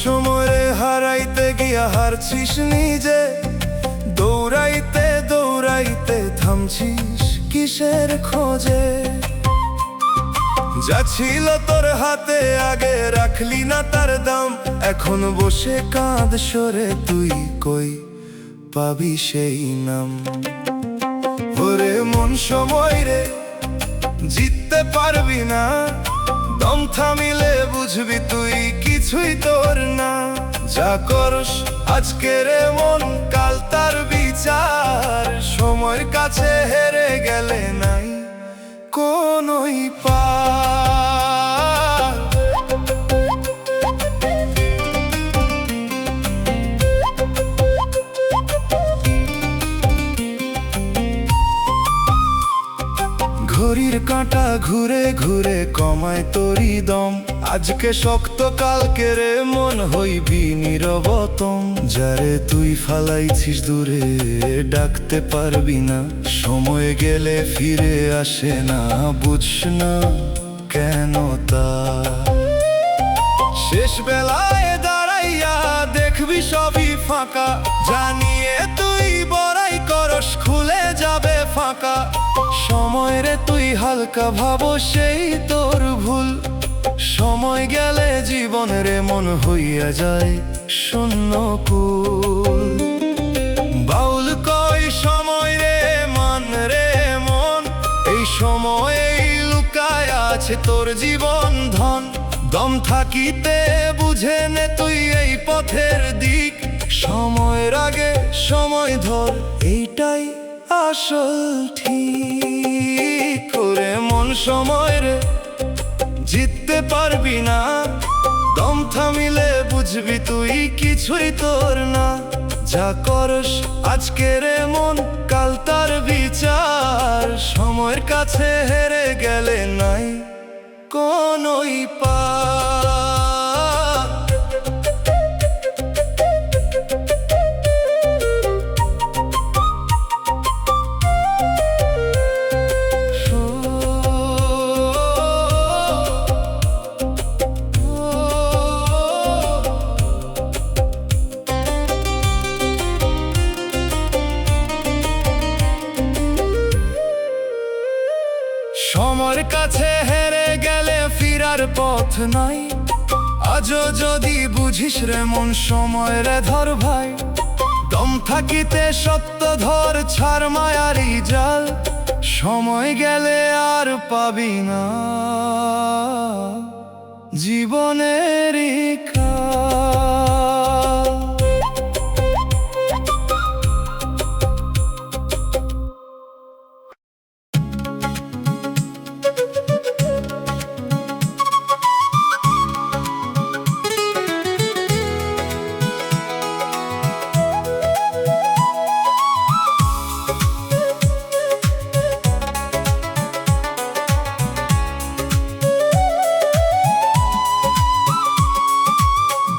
সময়ে হারাইতে গিয়া হারছিস নিজে, দৌড়াইতে দৌড়াইতে থামছিস কিসের খোঁজে। যা ছিল তোর হাতে আগে রাখলি না তার দাম, এখন বসে কাঁদ সরে তুই কই পাবি সেই নাম। ওরে মন, সময় রে জিততে পারবি না, দম থামিলে বুঝবি তুই কিছুই তোর না। যা করস আজকের মন, কাল তার বিচার, সময়ের কাছে হেরে গেলে নাই কোনই পার। ঘড়ির কাঁটা ঘুরে ঘুরে কমায় তোরই দম, আজকে শক্ত কালকে রে মন হইবি নীরবতম। যারে তুই ফালাইছিস দূরে, ডাকতে পারবি না, সময় গেলে ফিরে আসে না, বুঝস না কেন তা। শেষ বেলায় দাঁড়াইয়া দেখবি সবই ফাঁকা, জানিয়ে তুই বড়াই করস খুলে যাবে ফাঁকা। সময় রে তুই হালকা ভাবো সেই তোর ভুল, সময় গেলে জীবনের মন হইয়া যায় শূন্য কুল। বাউল কয় সময় রে মন, এই সময়েই লুকায় আছে তোর জীবন ধন। দম থাকিতে বুঝে নে তুই এই পথের দিক, সময়ের আগে সময় ধর, এইটাই আসল ঠিক। করে মন সময় রে জিততে পারবি না, দম থামিলে বুঝবি তুই কিছুই তোর না। যা করস আজকের মন কাল তার বিচার, সময়ের কাছে হেরে গেলে নাই কোনই পার। সময়ের কাছে হেরে গেলে ফিরার পথ নাই, আজও যদি বুঝিস রে মন সময় রে ধর ভাই। দম থাকিতে সত্য ধর, ছাড় মায়ারি জাল, সময় গেলে আর পাবি না জীবনের কাল।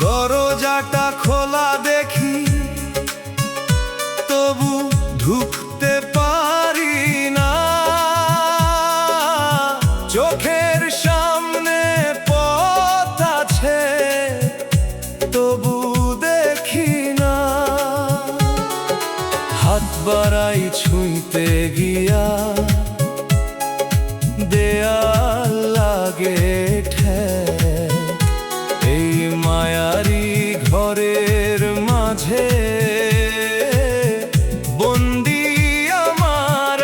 দরজাটা খোলা দেখি তবু ঢুকতে পারি না, চোখের সামনে পথ আছে তবু দেখি না। হাত বাড়াই ছুঁইতে গিয়া দেয়াল লাগে ঠেক, এই মায়ারি ঘরের মাঝে বন্দি আমার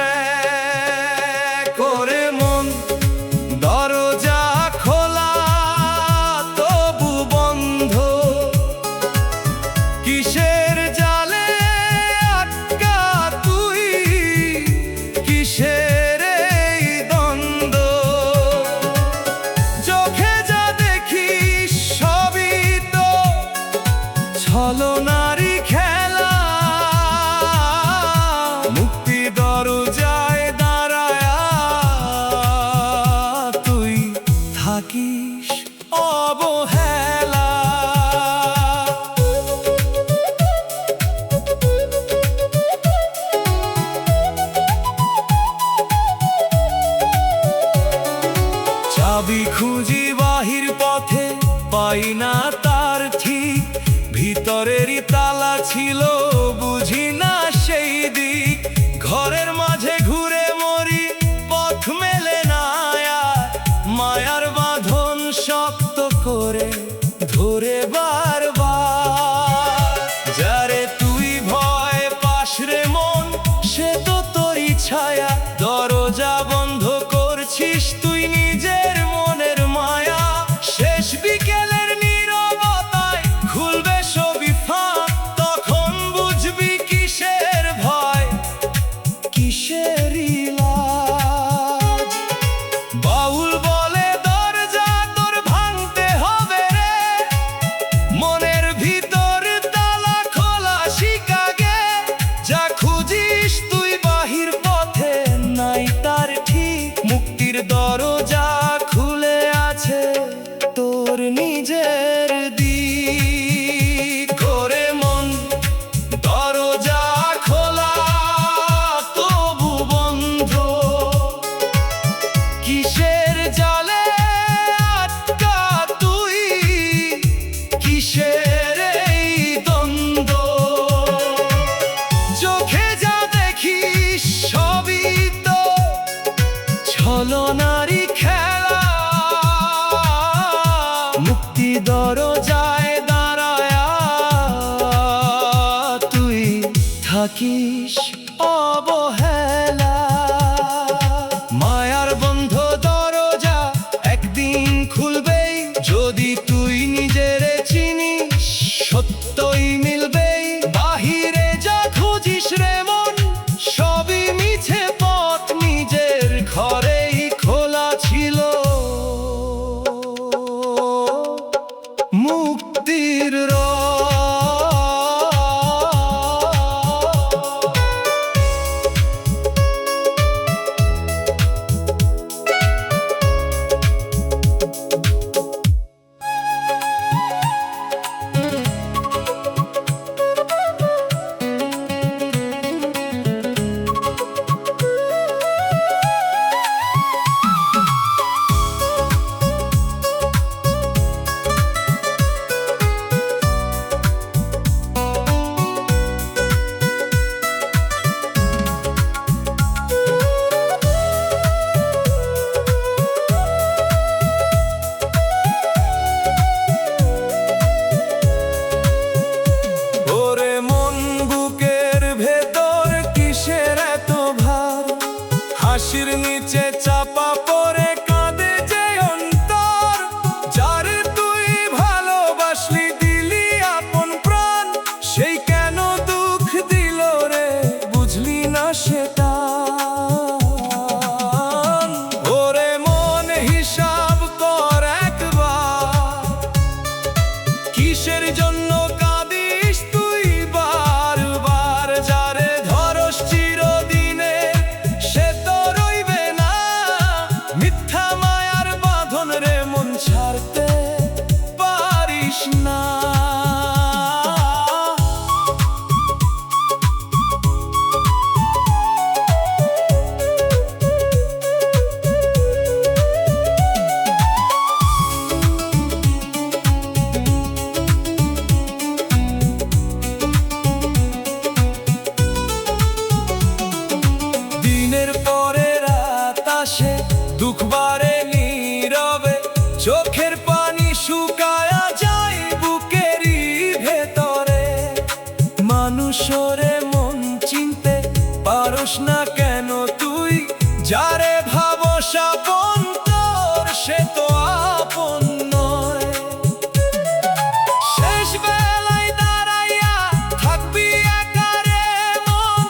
করে মন। দরজা খোলা তবু বন্ধ, কিসের জালে আটকা তুই, কিসের এই দ্বন্দ্ব। চোখে যা দেখি সবই তো ছলনারই খেলা, মুক্তি দরজায় দাঁড়ায়া তুই থাকিস অবহেলা। চাবি খুঁজি বাহির পথে পাই না তার ঠিক, ভিতরেরই তালা ছিল বুঝি না সেই দিক। ঘরের মাঝে ঘুরে মরি পথ মেলে না আর, মায়ার বাঁধন শক্ত করে ধরে বারবার। যারে তুই ভয় পাস রে মন, সে তো তোরই ছায়া। দরজা বন্ধ করছিস তুই নিজের মনের মায়া, শেষ বিকেলের নীরবতায় খুলবে সবই ফাঁক, তখন থাকিস অবহেলা। মায়ার বন্ধ দরজা একদিন খুলবেই, যদি তুই নিজের চিনিস সত্যই মিলবেই। বাহিরে যা খুঁজিস রে মন, সবই মিছে পথ নিজের ঘরেই খোলা ছিল মুক্তির হাসির নিচে চাপা পড়ে কাঁদে যে অন্তর, যারে তুই ভালোবাসলি দিলি আপন প্রাণ, সেই কেন দুঃখ দিল রে বুঝলি না সেটা। ওরে মন হিসাব কর একবার, কিসের জন্য কাঁদিস তুই বারবার। যারে ধরস চিরদিনে সে তো রইবে না, মিথ্যা মায়ার বাঁধন রে মন ছাড়তে পারিস না। দিনের পরে রাত আসে, দুঃখ বাড়ে নীরবে, চোখের পানি শুকায়া যায় বুকেরই ভেতরে। মানুষরে মন চিনতে পারস না কেন তুই, যারে ভাবস আপন তোর সে তো আপন নয়। শেষ বেলায় দাঁড়াইয়া থাকবি একা রে মন,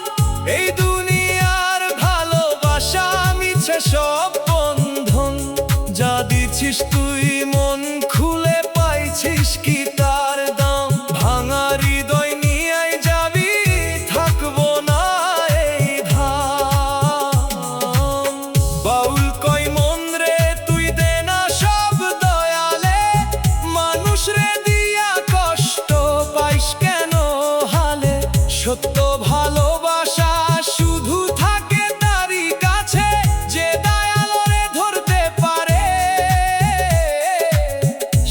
এই দুনিয়ার ভালোবাসা মিছে সব বন্ধন। যা দিছিস তুই মন খুলে পাইছিস কি তার দাম, ভাঙা হৃদয় নিয়ে যাবি থাকবো না এই ধাম। বাউল কই মন রে তুই দে না সব দয়ালে, মানুষ রে দিয়া কষ্ট পাইস কেন হালে। সত্য ভালোবাসা শুধু থাকে তারই কাছে, যে দয়ালরে ধরতে পারে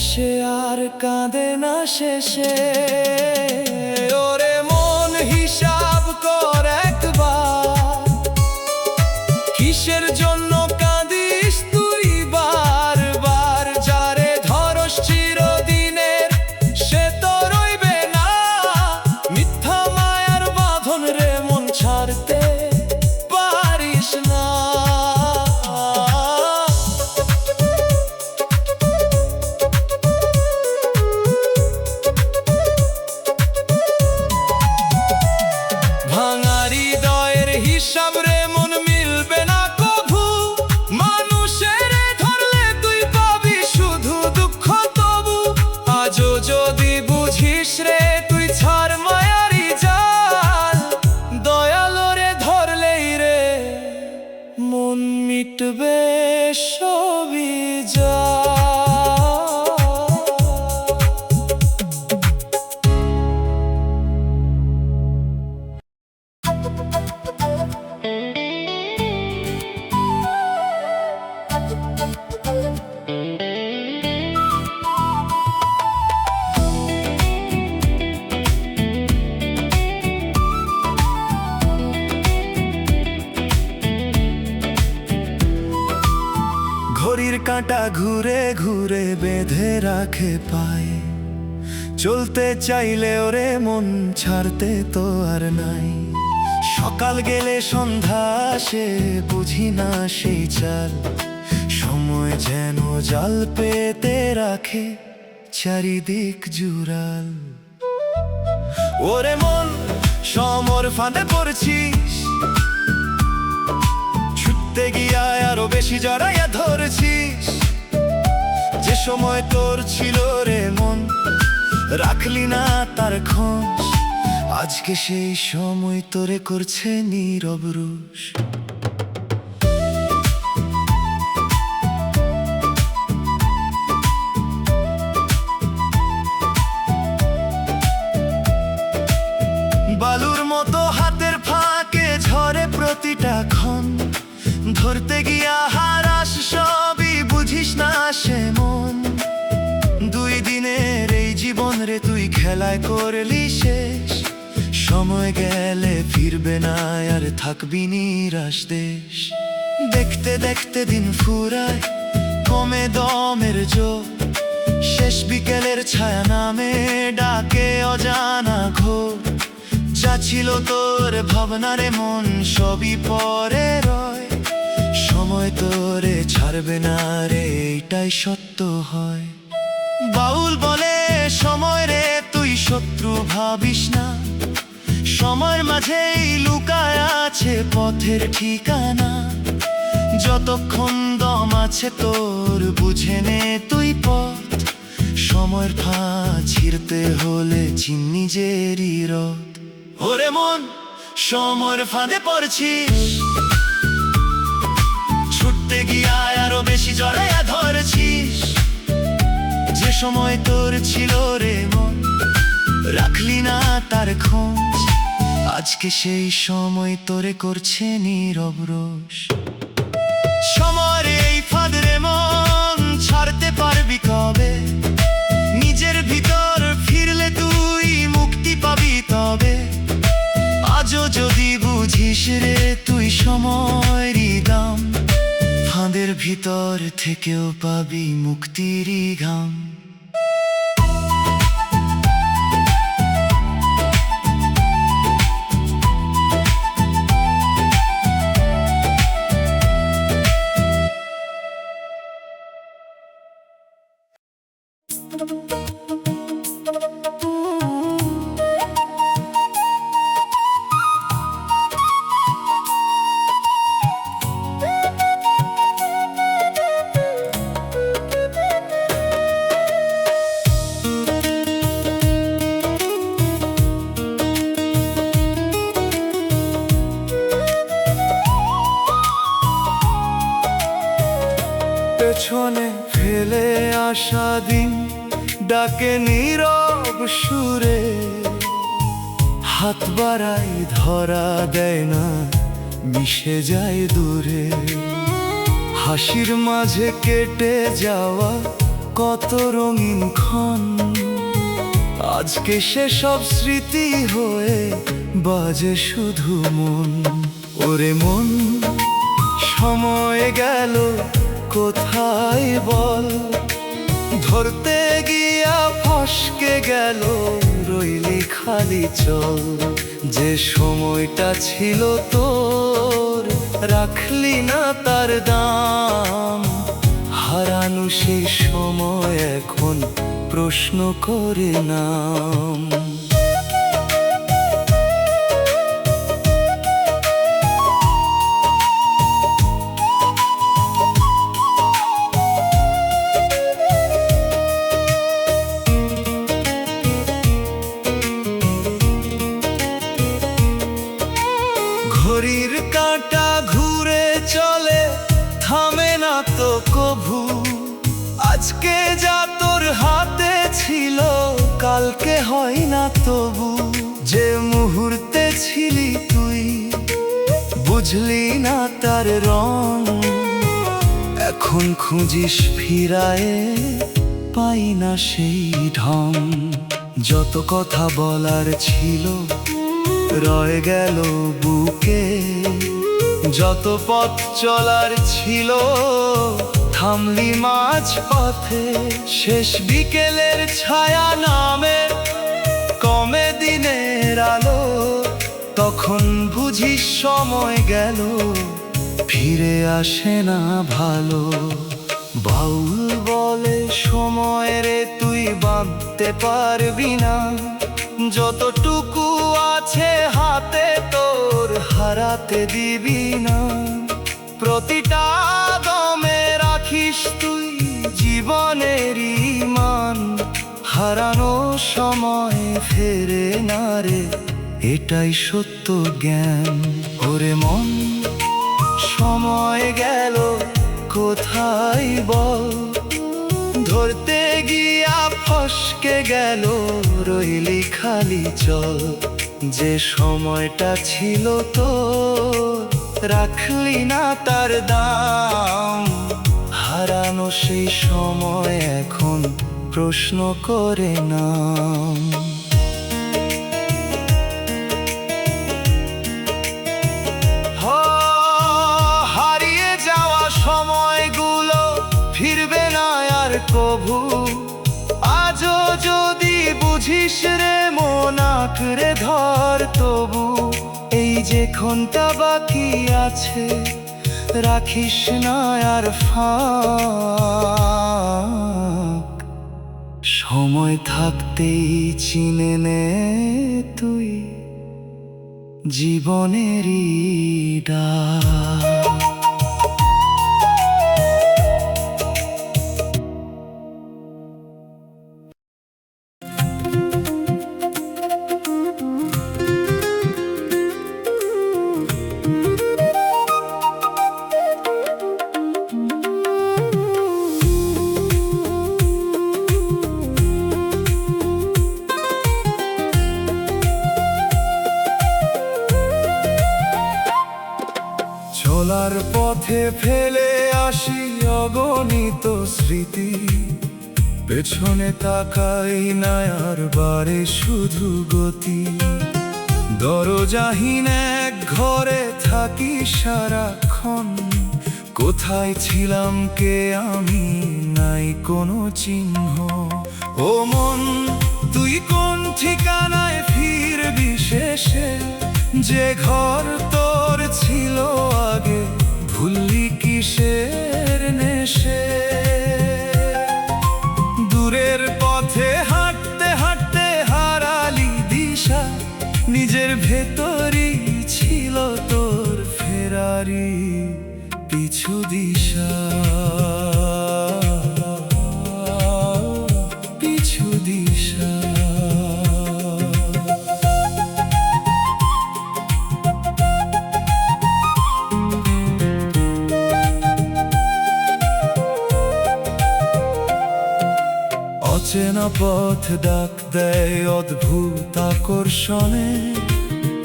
সে আর কাঁদে না শেষে। ওরে মন হিসাব কর একবার, কিসের জন্য কাঁদিস তুই বারবার। যারে ধরস চিরদিনের সে তো রইবে না, মিথ্যা মায়ার বাঁধন রে মন ছাড়তে পারিস না। ভাঙা হৃদয়ের হিসাব রে মন মিলবে না কভু, মানুষের ধরলে তুই পাবি শুধু দুঃখ তবু। আজও যদি বুঝিস রে তুই ছাড় মায়ারি জাল, দয়ালরে ধরলেই রে মন মিটবে সবই জাল। ঘড়ির কাঁটা ঘুরে ঘুরে বেঁধে রাখে পায়ে, চলতে চাইলে ওরে মন ছাড়তে তো আর নাই। সকাল গেলে সন্ধ্যা আসে, বুঝি না সেই চাল, সময় যেন জাল পেতে রাখে চারিদিক জুড়াল। ওরে মন, সমর ফাঁদে পড়ছিস, ছুটতে গিয়া আরো বেশি জড়াইয়া ধরছিস। যে সময় তোর ছিল রে মন, রাখলি না তার খোঁজ, আজকে সেই সময় তোরে করছে নীরব রোষ। বালুর মতো হাতের ফাঁকে ঝরে প্রতিটা ক্ষণ, ধরতে গিয়া হারাস সবই বুঝিস না সে মন। দুই দিনের এই জীবন রে তুই খেলায় করলি শেষ, সময় গেলে ফিরবে না আর থাকবি নিরাশ দেশ। দেখতে দেখতে দিন ফুরায়, কমে দমের জোর, শেষ বিকেলের ছায়া নামে ডাকে অজানা ঘোর। যা ছিল তোর ভাবনা রে মন, সবই পরে রয়, সময় তোরে ছাড়বে না রে, এইটাই সত্য হয়। বাউল বলে সময় রে তুই শত্রু ভাবিস না, সময়ের মাঝেই লুকায় আছে পথের ঠিকানা। যতক্ষণ দম আছে তোর বুঝে নে তুই পথ, সময়ের ফাঁদ ছিঁড়তে হলে চিন নিজেরই রথ। ওরে মন, সময়ের ফাঁদে পড়ছিস, ছুটতে গিয়া আরো বেশি জড়াইয়া ধরছিস। যে সময় তোর ছিল রে মন, রাখলি না তার খোঁজ, আজকে সেই সময় তোরে করছে নীরব রোষ। সময়ের এই ফাঁদ রে মন, ছাড়তে পারবি কবে? নিজের ভিতর ফিরলে তুই মুক্তি পাবি তবে। আজও যদি বুঝিস রে তুই সময়েরই দাম, ফাঁদের ভিতর থেকেও পাবি মুক্তিরই ঘাম। পেছনে ফেলে আসা দিন ডাকে নীরব সুরে, হাত বাড়াই ধরা দেয় না, মিশে যায় দূরে। হাসির মাঝে কেটে যাওয়া কত রঙিন ক্ষণ, আজকে সেসব স্মৃতি হয়ে বাজে শুধু মন। ওরে মন, সময় গেল কোথায় বল, ধরতে গিয়া ফসকে গেল রইলি খালি চল। যে সময়টা ছিল তোর, রাখলি না তার দাম, হারানো সেই সময় এখন প্রশ্ন করে নাম। ঘড়ির কাঁটা ঘুরে চলে, থামে না তো কভু। আজকে যা তোর হাতে ছিল, কালকে হয় না তবু। যে মুহূর্তে ছিলি তুই, বুঝলি না তার রং, এখন খুঁজিস ফিরায়ে পাই না সেই ঢং। যত কথা বলার ছিল রয়ে গেল বুকে, যত পথ চলার ছিল থামলি মাঝ পথে। শেষ বিকেলের ছায়া নামে তখন বুঝিস সময় গেল, ফিরে আসে না ভালো। বাউল বলে সময় রে তুই বাঁধতে পারবি না, যতটুকু আছে হাতে তোর হারাতে দিবি না। প্রতিটা দমে রাখিস তুই জীবনের মান, হারানো সময় ফেরে না রে, এটাই সত্য জ্ঞান। ওরে মন, সময় গেল কোথায় বল, ধরতে গিয়া ফসকে গেল, রইলি খালি চল। যে সময়টা ছিল তো রাখলি না তার দাম, হারানো সেই সময় এখন প্রশ্ন করে না। হারিয়ে যাওয়া সময়গুলো ফিরবে না আর কভু, আজও যদি বুঝিস রে মন আঁকড়ে ধর তবু। এই যে ক্ষণটা বাকি আছে রাখিস না আর ফাঁক, সময় থাকতেই চিনে নে তুই জীবনেরই ডাক। চলার পথে ফেলে আসি অগণিত স্মৃতি, পেছনে তাকাই না আর বারে শুধু গতি। দরজাহীন এক ঘরে থাকি সারাক্ষণ, কোথায় ছিলাম কে আমি নাই কোনো চিহ্ন। ও মন, তুই কোন ঠিকানায় ফিরবি শেষে, যে ঘর তোর ছিল আগে ভুললি কিসের নেশে। দূরের পথে হাঁটতে হাঁটতে হারালি দিশা, নিজের ভেতরই ছিল তোর ফেরারি পিছু দিশা, পিছু দিশা। অচেনা পথ ডাক দেয় অদ্ভুত আকর্ষণে,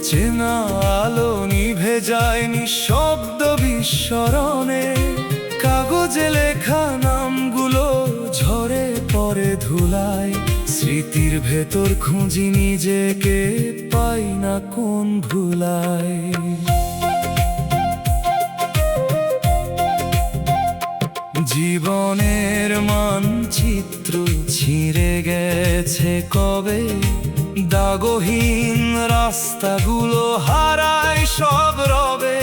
চেনা আলো নিভে যায় নিঃশব্দ বিস্মরণে। কাগজে লেখা নামগুলো ঝরে পড়ে ধুলায়, স্মৃতির ভেতর খুঁজি নিজেকে পাই না কোন ভুলায়। জীবনের মানচিত্র ছিঁড়ে গেছে কবে, দাগহীন রাস্তাগুলো হারায় সব রবে।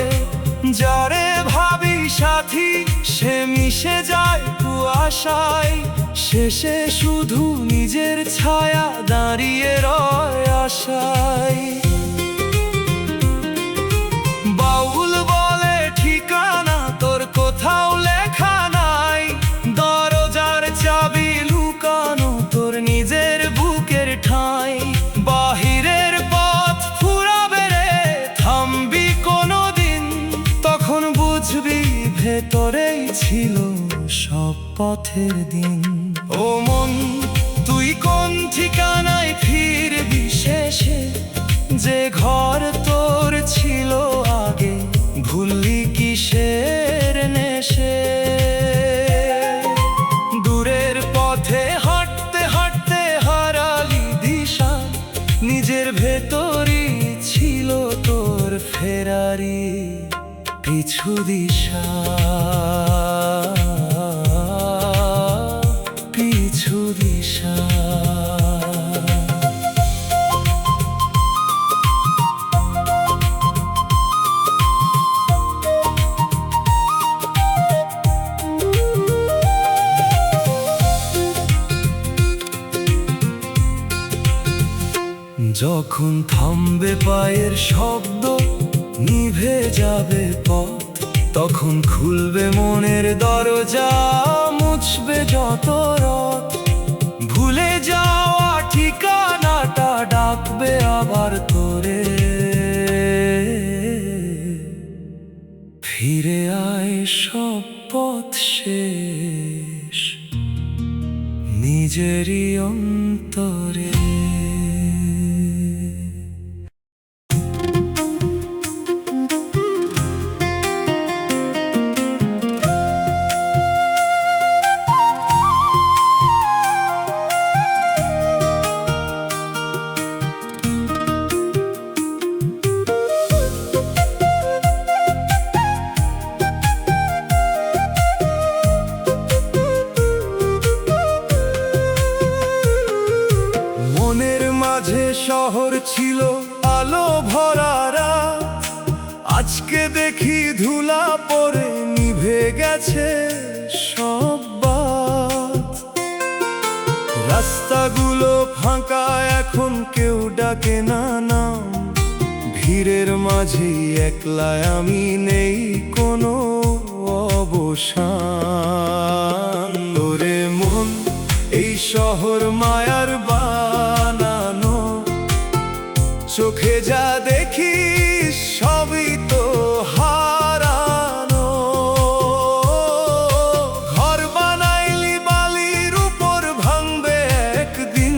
যারে ভাবি সাথী সে মিশে যায় কুয়াশায়, শেষে শুধু নিজের ছায়া দাঁড়িয়ে রয় আশায়। বাউল বলে ঠিকানা তোর কোথাও লেখা নাই, দরজার চাবি লুকানো তোর নিজের বুকের ঠাঁই। বাহিরের পথ ফুরাবে রে থামবি কোনোদিন, তখন বুঝবি ভেতরেই ছিল সব পথের দিন। ও মন, তুই কোন ঠিকানায় ফিরবি শেষে, যে ঘর তোর ছিল আগে ভুললি কিসের নেশে। দূরের পথে হাঁটতে হাঁটতে হারালি দিশা, নিজের ভেতরই ছিল তোর ফেরারি পিছু দিশা, পিছু দিশা। যখন থামবে পায়ের শব্দ, নিভে যাবে পথ, তখন খুলবে মনের দরজা, মুছবে যত রথ। ভুলে যাওয়া ঠিকানাটা ডাকবে আবার করে, ফিরে আয় সব পথ শেষ নিজেরই অন্তরে। শহর ছিল আলো ভরা রাত, আজকে দেখি ধুলা পড়ে নিভে গেছে সব বাত। রাস্তাগুলো ফাঁকা, এখন কেউ ডাকে না নাম, ভিড়ের মাঝে একলা আমি, নেই কোনো অবসান। ওরে মন, এই শহর মায়ার বানানো, চোখে যা দেখি সবই তো হারানো। ঘর বানাইলি বালির উপর, ভাঙবে একদিন,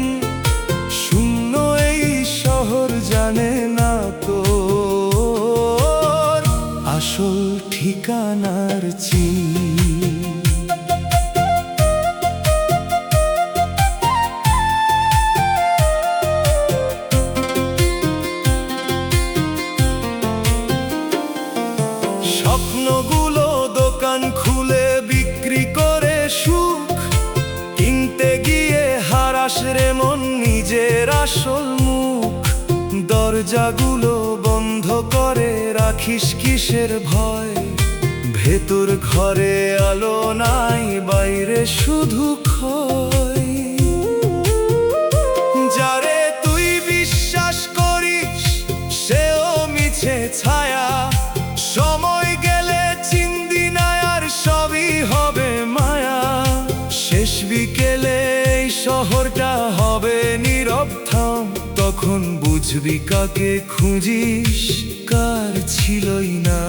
শূন্য এই শহর জানে না তো আসল ঠিকানার চিহ্ন। স্বপ্নগুলো দোকান খুলে বিক্রি করে সুখ, কিনতে গিয়ে হারাস রে মন নিজের আসল মুখ। দরজাগুলো বন্ধ করে রাখিস কিসের ভয়, ভেতর ঘরে আলো নাই, বাইরে শুধু ক্ষয়। যারে তুই বিশ্বাস করিস সেও মিছে ছায়া, সময় গেলে চিন্দি না আর সবই হবে মায়া। শেষ বিকেলে এই শহরটা হবে নীরব থাম, তখন বুঝবি কাকে খুঁজিস, কার ছিলই না।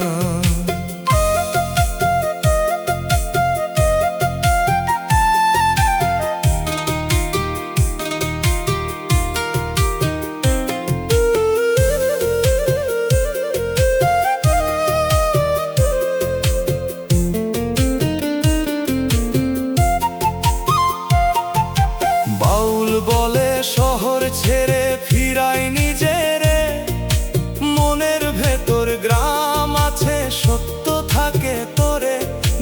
বলে শহর ছেড়ে ফিরাই নিজেরে, মনের ভেতর গ্রাম আছে, সত্য থাকে তোরে।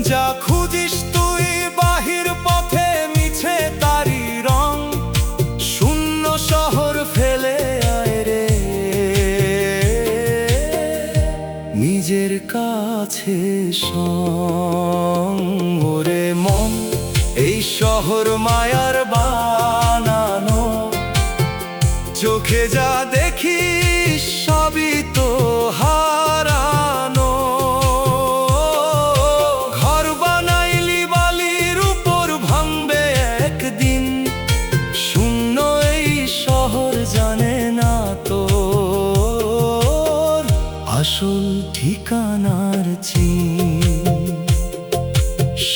যা খুঁজিস তুই বাহির পথে, মিছে তারি রং, শূন্য শহর ফেলে আয় রে নিজের কাছে সঙ্গ। ওরে মন, এই শহর মায়ার বানানো, চোখে যা দেখি সবই তো হারানো। ঘর বানাইলি বালির উপর, ভাঙবে একদিন, শূন্য এই শহর জানে না তো আসল ঠিকানার চিহ্ন।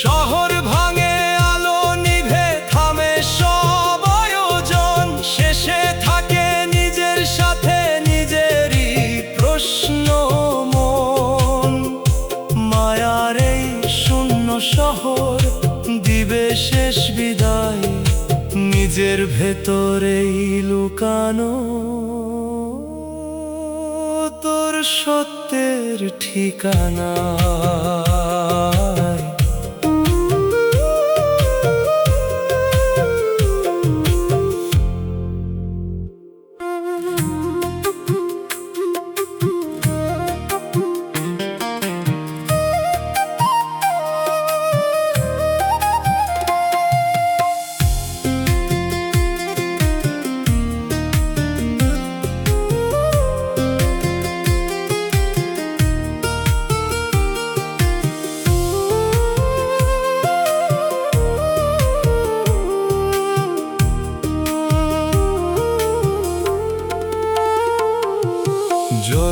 শহর ভাঙে, আলো নিভে, থামে সব আয়োজন, শেষে থাকে নিজের সাথে নিজেরই প্রশ্ন মন। মায়ার এই শূন্য শহর দিবে শেষ বিদায়, নিজের ভেতরেই লুকানো তোর সত্যের ঠিকানা।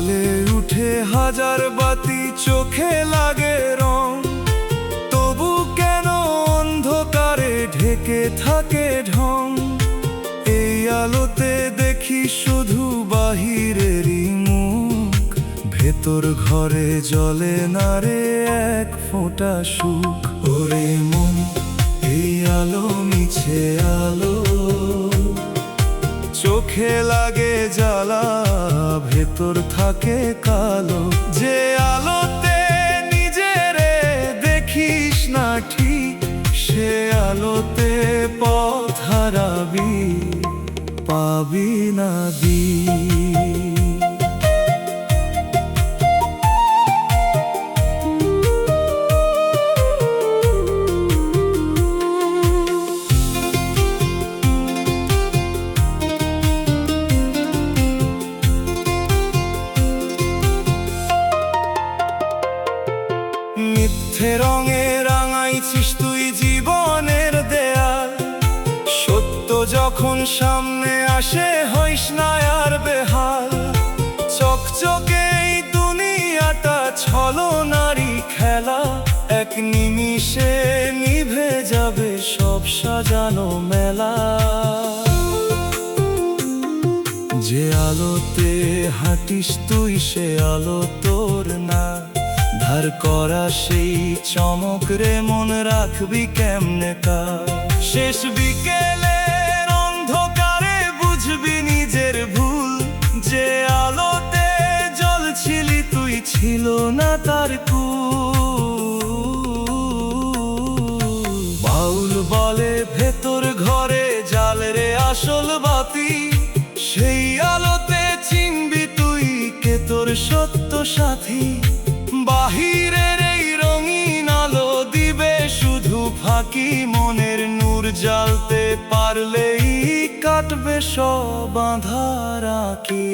জ্বলে উঠে হাজার বাতি, চোখে লাগে রং, তবু কেন অন্ধকারে ঢেকে থাকে ঢং। এই আলোতে দেখি শুধু বাহিরেরই মুখ, ভেতর ঘরে জ্বলে না রে এক ফোঁটা সুখ। ওরে মন, এই আলো মিছে আলো, চোখে লাগে জ্বালা, ভেতর থাকে কালো। যে আলোতে নিজেরে দেখিস না ঠিক, সে আলোতে পথ হারাবি, পাবি না দিক। মিথ্যে রঙে রাঙাইছিস তুই জীবনের দেয়াল, সত্য যখন সামনে আসে হইস না আর বেহাল। চকচকে এই দুনিয়াটা ছলনারই খেলা, এক নিমিষে নিভে যাবে সব সাজানো মেলা। যে আলোতে হাঁটিস তুই সে আলো তোর না, ধার করা সেই চমক রে মন রাখবি কেমনে কা। শেষ বিকেলের অন্ধকারে বুঝবি নিজের ভুল, যে আলোতে জ্বলছিলি তুই ছিল না তার কুল। বাউল বলে ভেতর ঘরে জাল রে আসল বাতি, সেই আলোতে চিনবি তুই কে তোর সত্য সাথী। বাহিরের এই রঙিন আলো দিবে শুধু ফাঁকি, মনের নূর জ্বালতে পারলেই কাটবে সব আঁধার আঁকি।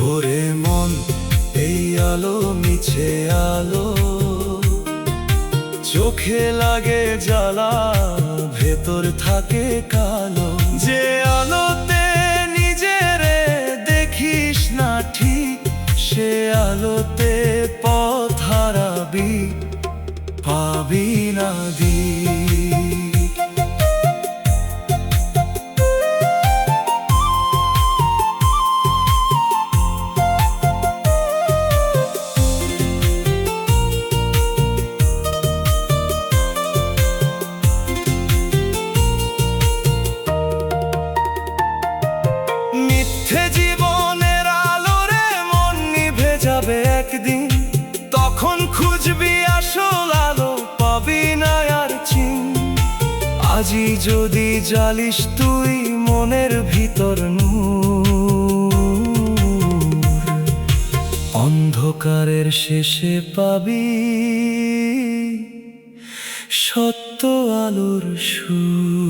ওরে মন, এই আলো মিছে আলো, চোখে লাগে জ্বালা, ভেতর থাকে কালো। যে আলোতে নিজেরে দেখিস না ঠিক, সে আলোতে পথ হারাবি, পাবি না দিক। মিথ্যে জীবনের আলো রে মন নিভে যাবে একদিন, তখন খুঁজবি আসল আলো, পাবি না আর চিন। আজই যদি জ্বালিস তুই মনের ভিতর নূর, অন্ধকারের শেষে পাবি সত্য আলোর সুর।